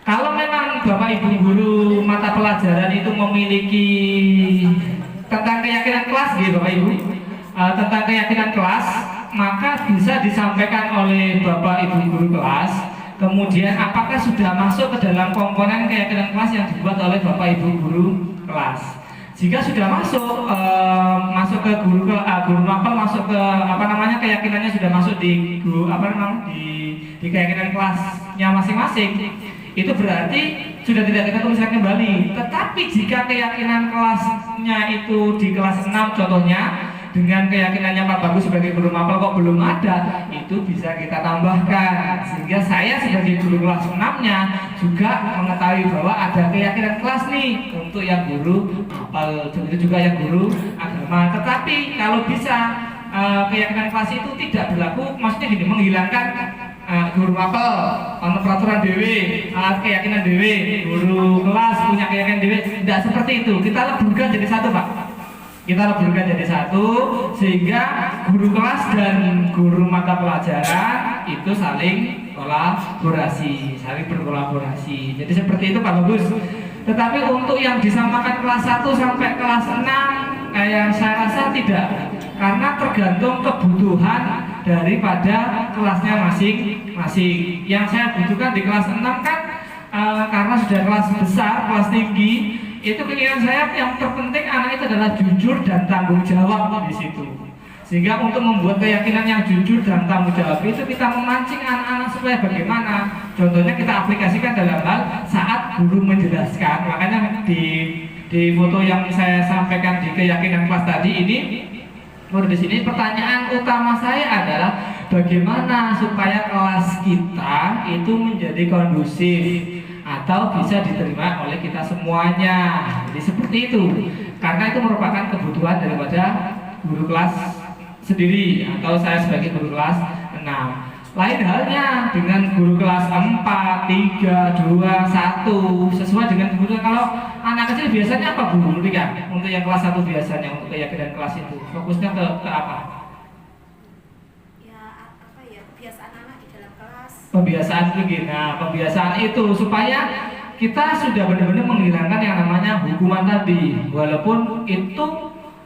Kalau memang Bapak Ibu guru mata pelajaran itu memiliki tentang keyakinan kelas gitu Bapak Ibu, tentang keyakinan kelas, maka bisa disampaikan oleh Bapak Ibu guru kelas. Kemudian apakah sudah masuk ke dalam komponen keyakinan kelas yang dibuat oleh Bapak Ibu guru kelas? Jika sudah masuk ke guru mapel, masuk ke keyakinannya sudah masuk di di keyakinan kelasnya masing-masing, itu berarti sudah tidak kita tuliskan kembali. Tetapi jika keyakinan kelasnya itu di kelas 6 contohnya, dengan keyakinannya Pak Bagus sebagai guru mapel kok belum ada, itu bisa kita tambahkan. Sehingga saya sebagai guru kelas 6-nya juga mengetahui bahwa ada keyakinan kelas nih untuk yang guru mapel, begitu juga yang guru agama. Tetapi kalau bisa keyakinan kelas itu tidak berlaku, maksudnya gini, menghilangkan guru mapel ono peraturan dewe, keyakinan dewe, guru kelas punya keyakinan dewe, tidak seperti itu. Kita leburkan jadi satu Pak. Kita leburkan jadi satu sehingga guru kelas dan guru mata pelajaran itu saling kolaborasi, saling berkolaborasi. Jadi seperti itu Pak Bagus. Tetapi untuk yang disamakan kelas 1 sampai kelas 6 yang saya rasa tidak, karena tergantung kebutuhan daripada kelasnya masing-masing. Yang saya butuhkan di kelas 6 kan karena sudah kelas besar, kelas tinggi, itu keinginan saya yang terpenting anak itu adalah jujur dan tanggung jawab di situ. Sehingga untuk membuat keyakinan yang jujur dan tanggung jawab itu kita memancing anak-anak supaya bagaimana. Contohnya kita aplikasikan dalam hal saat guru menjelaskan. Makanya di foto yang saya sampaikan di keyakinan kelas tadi ini, di sini pertanyaan utama saya adalah bagaimana supaya kelas kita itu menjadi kondusif atau bisa diterima oleh kita semuanya. Jadi seperti itu. Karena itu merupakan kebutuhan daripada guru kelas sendiri atau saya sebagai guru kelas 6. Lain halnya dengan guru kelas 4, 3, 2, 1 sesuai dengan kebutuhan. Kalau anak kecil biasanya apa Bu Rika? Untuk yang kelas 1 biasanya untuk keyakinan kelas itu fokusnya ke apa? Ya kebiasaan anak di dalam kelas. Pembiasaan begini. Nah, pembiasaan itu supaya kita sudah benar-benar menghilangkan yang namanya hukuman tadi. Walaupun itu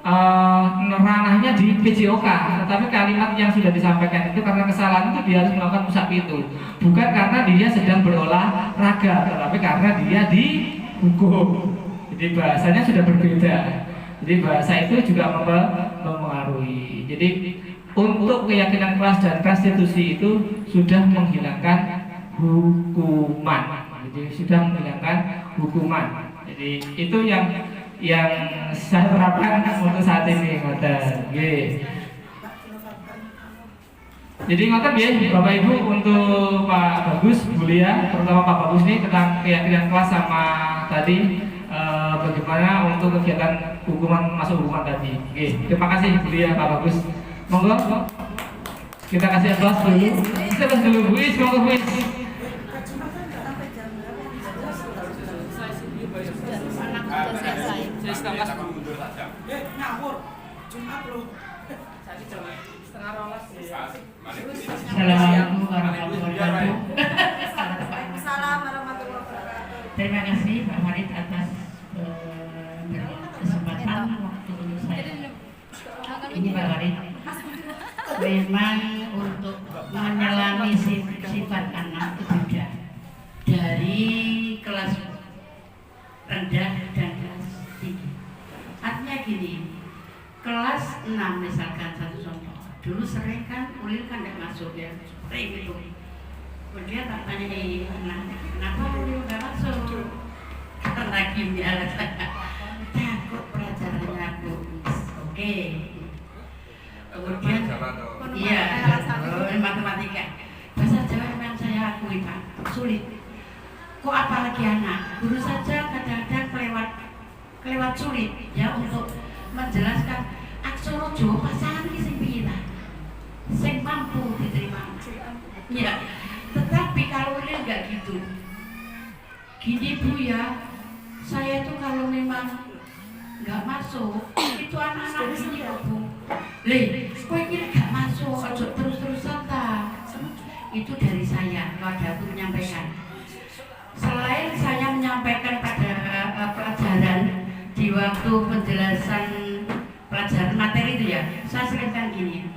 ranahnya di PJOK, tetapi kalimat yang sudah disampaikan itu karena kesalahan itu dia harus melakukan musab itu, bukan karena dia sedang berolahraga, tetapi karena dia dihukum. Jadi bahasanya sudah berbeda. Jadi bahasa itu juga mempengaruhi. Jadi untuk keyakinan kelas dan restitusi itu sudah menghilangkan hukuman. Jadi sudah menghilangkan hukuman. Jadi itu yang saya terapkan untuk saat ini, ngoten. Nggih. Jadi ngoten nggih Bapak Ibu, untuk Pak Bagus, Bulia, terutama Pak Bagus ini tentang keyakinan kelas sama tadi bagaimana untuk kegiatan masuk hukuman tadi. Nggih. Terima kasih Bulia, Pak Bagus. Monggo kita kasih aplaus dulu. Aplaus dulu Bu, monggo Bu. Saya mundur saja. Ngawur. Jumat loh. Tadi jam 11:30 ya. Assalamualaikum warahmatullahi wabarakatuh. Waalaikumsalam warahmatullahi wabarakatuh. Terima kasih Pak Farid atas kesempatan waktu saya. Ini Pak Farid, memang untuk menyelami sifat anak itu beda dari kelas rendah dan kelas tinggi. Artinya gini, kelas 6 misalkan satu contoh, dulu sering kan Ulil kan nggak masuk ya, sering gitu. Kemudian tak tanya kenapa Ulil nggak masuk? Karena gini alasannya, takut pelajarannya bagus. Oke. Kemudian iya, matematika, bahasa Jawa memang saya akui Pak, sulit. Kok apalagi anak, guru saja kadang-kadang kelewat sulit ya untuk menjelaskan aksara Jawa pasangan ini sing piye ta? Sing mampu diterima. Ya, tetapi kalau Ulil enggak gitu. Gini Bu ya, saya tuh kalau memang enggak masuk, itu anak-anak ini kok Bu. Kok ini enggak masuk, ojo terus-terusan ta. Itu dari saya, pada aku menyampaikan. Selain saya menyampaikan pada pelajaran di waktu penjelasan pelajaran materi itu ya, saya seringkan gini,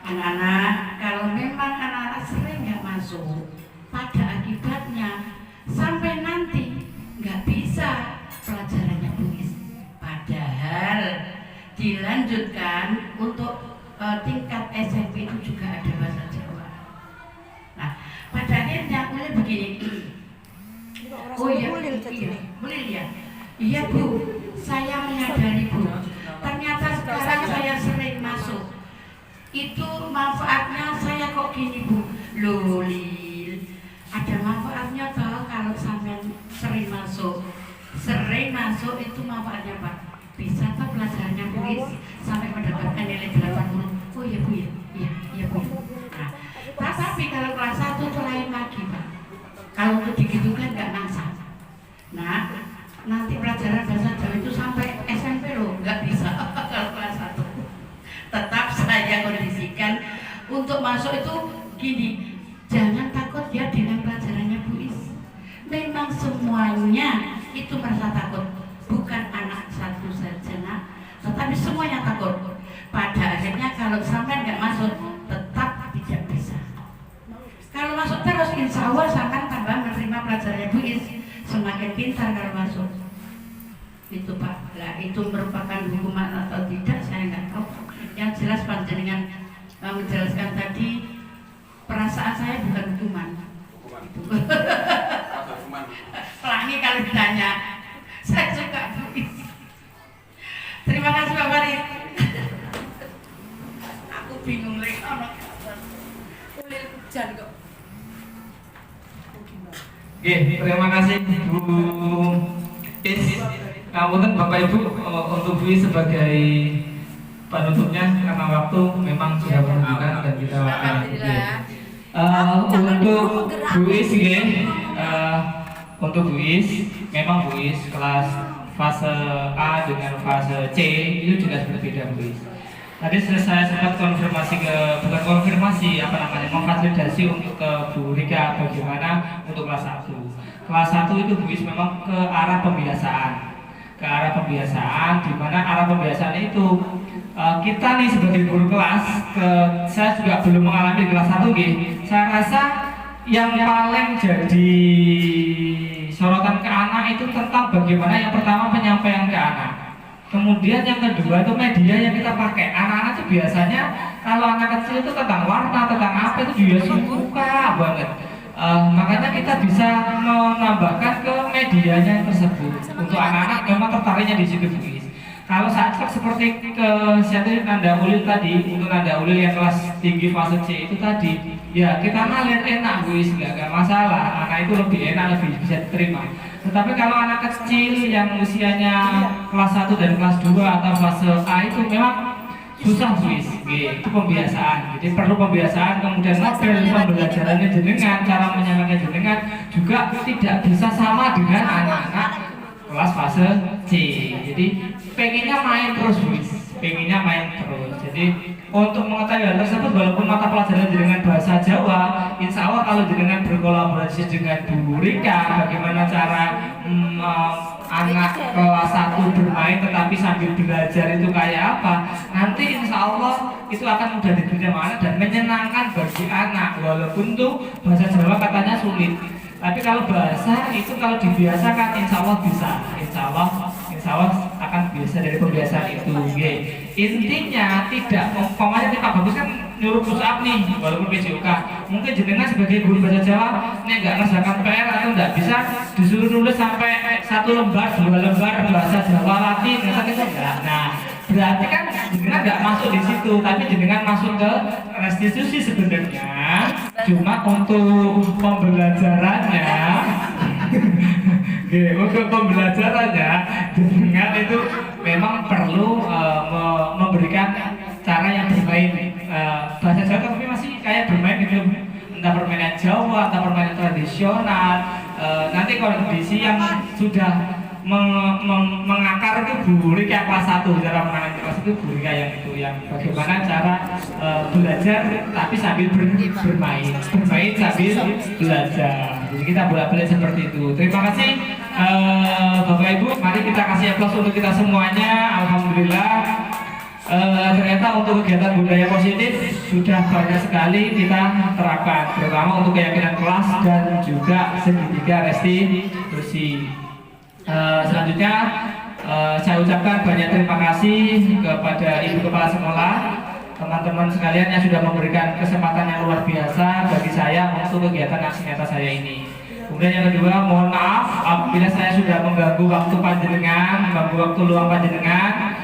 anak-anak kalau memang anak-anak sering nggak masuk, pada akibatnya sampai nanti nggak bisa pelajarannya tulis. Padahal dilanjutkan untuk tingkat SMP itu juga ada bahasa Jawa. Nah, pada akhirnya mulai begini. Oh iya, Ulil ya. Iya Bu, saya menyadari Bu. Ternyata sekarang saya sering masuk. Itu manfaatnya saya kok gini Bu. Loh Lil, ada manfaatnya toh kalau sampai sering masuk. Sering masuk itu manfaatnya Pak. Bisa toh pelajarannya tulis sampai mendapatkan nilai 80. Oh iya Bu ya. Iya Bu. Nah, tapi kalau kelas 1 itu lain lagi Pak. Kalau untuk digitukan nggak mangsa. Nah, nanti pelajaran bahasa Jawa itu sampai SMP loh, nggak bisa kalau kelas 1. Tetap saya kondisikan untuk masuk itu gini, jangan takut ya dengan pelajarannya Bu Is. Memang semuanya itu merasa takut, bukan anak satu saja nak, tetapi semuanya takut. Pada akhirnya kalau sampai nggak masuk, tetap tidak bisa. Kalau masuk terus, insya Allah sampai tambah menerima pelajarannya Bu Is, semakin pintar kalau masuk. Itu Pak, lah itu merupakan hukuman atau tidak saya nggak tahu. Yang jelas panjenengan menjelaskan tadi, perasaan saya bukan hukuman. Pelangi kalau ditanya, saya suka Bu Is. Terima kasih Pak Farid. Aku bingung lagi Ulil hujan kok. Oke, terima kasih Bu Is. Ngapunten Bapak Ibu, untuk Bu Is sebagai penutupnya karena waktu memang sudah menunjukkan dan kita untuk Bu Is untuk Bu Is, memang Bu Is kelas fase A dengan fase C itu jelas berbeda Bu Is. Tadi saya sempat konfirmasi bukan konfirmasi memfasilitasi untuk ke Bu Rika bagaimana untuk kelas 1. Kelas 1 itu Bu Is memang ke arah pembiasaan. Ke arah pembiasaan, di mana arah pembiasaan itu kita nih sebagai guru kelas, saya juga belum mengalami kelas 1 saya rasa yang paling jadi sorotan ke anak itu tentang bagaimana yang pertama penyampaian ke anak. Kemudian yang kedua itu media yang kita pakai. Anak-anak itu biasanya kalau anak kecil itu tentang warna, tentang apa itu juga suka banget. Makanya kita bisa menambahkan ke medianya tersebut. Untuk anak-anak memang tertariknya di situ. Kalau saat seperti ke Nanda Ulil tadi, untuk Nanda Ulil yang kelas tinggi fase C itu tadi, ya kita ngalir enak Bu Is, nggak masalah. Anak itu lebih enak, lebih bisa diterima. Tetapi kalau anak kecil yang usianya kelas 1 dan kelas 2 atau fase A itu memang susah Bu Is, itu pembiasaan. Jadi perlu pembiasaan, kemudian model pembelajarannya jenengan, cara menyampaikan jenengan juga tidak bisa sama dengan anak-anak kelas fase C. Jadi pengennya main terus Bu Is, pengennya main terus. Jadi untuk mengetahui hal tersebut, walaupun mata pelajaran dengan bahasa Jawa, insya Allah kalau dengan berkolaborasi dengan Bu Rika, bagaimana cara anak kelas 1 bermain tetapi sambil belajar itu kayak apa, nanti insya Allah itu akan mudah diterima dan menyenangkan bagi anak. Walaupun tuh bahasa Jawa katanya sulit, tapi kalau bahasa itu kalau dibiasakan insya Allah bisa, insya Allah akan biasa dari pembiasaan itu. Intinya tidak, umpamanya Pak Bagus kan nyuruh push up nih, walaupun PJOK, mungkin jenengan sebagai guru bahasa Jawa ini nggak ngerjakan PR atau nggak bisa disuruh nulis sampai 1 lembar 2 lembar bahasa Jawa Latin, nggak enggak. Nah, berarti kan jenengan nggak masuk di situ, tapi jenengan masuk ke restitusi sebenarnya, cuma untuk pembelajarannya. Untuk pembelajarannya jenengan itu memang perlu memberikan cara yang bermain bahasa Jawa, tapi masih kayak bermain gitu, entah permainan Jawa, entah permainan tradisional. Nanti kondisi yang sudah mengakar itu Bu Rika kelas 1, cara menangani kelas itu Bu Rika yang bagaimana cara belajar tapi sambil bermain sambil belajar. Jadi kita bolak-balik seperti itu. Terima kasih Bapak Ibu, mari kita kasih aplaus untuk kita semuanya. Alhamdulillah. Ternyata untuk kegiatan budaya positif sudah banyak sekali kita terapkan, terutama untuk keyakinan kelas dan juga segitiga restitusi. Selanjutnya saya ucapkan banyak terima kasih kepada Ibu Kepala Sekolah, teman-teman sekalian yang sudah memberikan kesempatan yang luar biasa bagi saya untuk kegiatan aksi nyata saya ini. Kemudian yang kedua, mohon maaf apabila saya sudah mengganggu waktu panjenengan, mengganggu waktu luang panjenengan.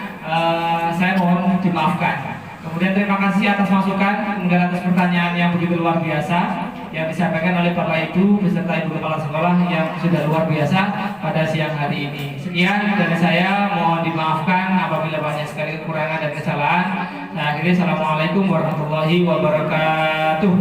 Saya mohon dimaafkan. Kemudian terima kasih atas masukan, kemudian atas pertanyaan yang begitu luar biasa yang disampaikan oleh Bapak Ibu beserta Ibu Kepala Sekolah yang sudah luar biasa pada siang hari ini. Sekian dari saya, mohon dimaafkan apabila banyak sekali kekurangan dan kesalahan. Saya akhiri, assalamualaikum warahmatullahi wabarakatuh.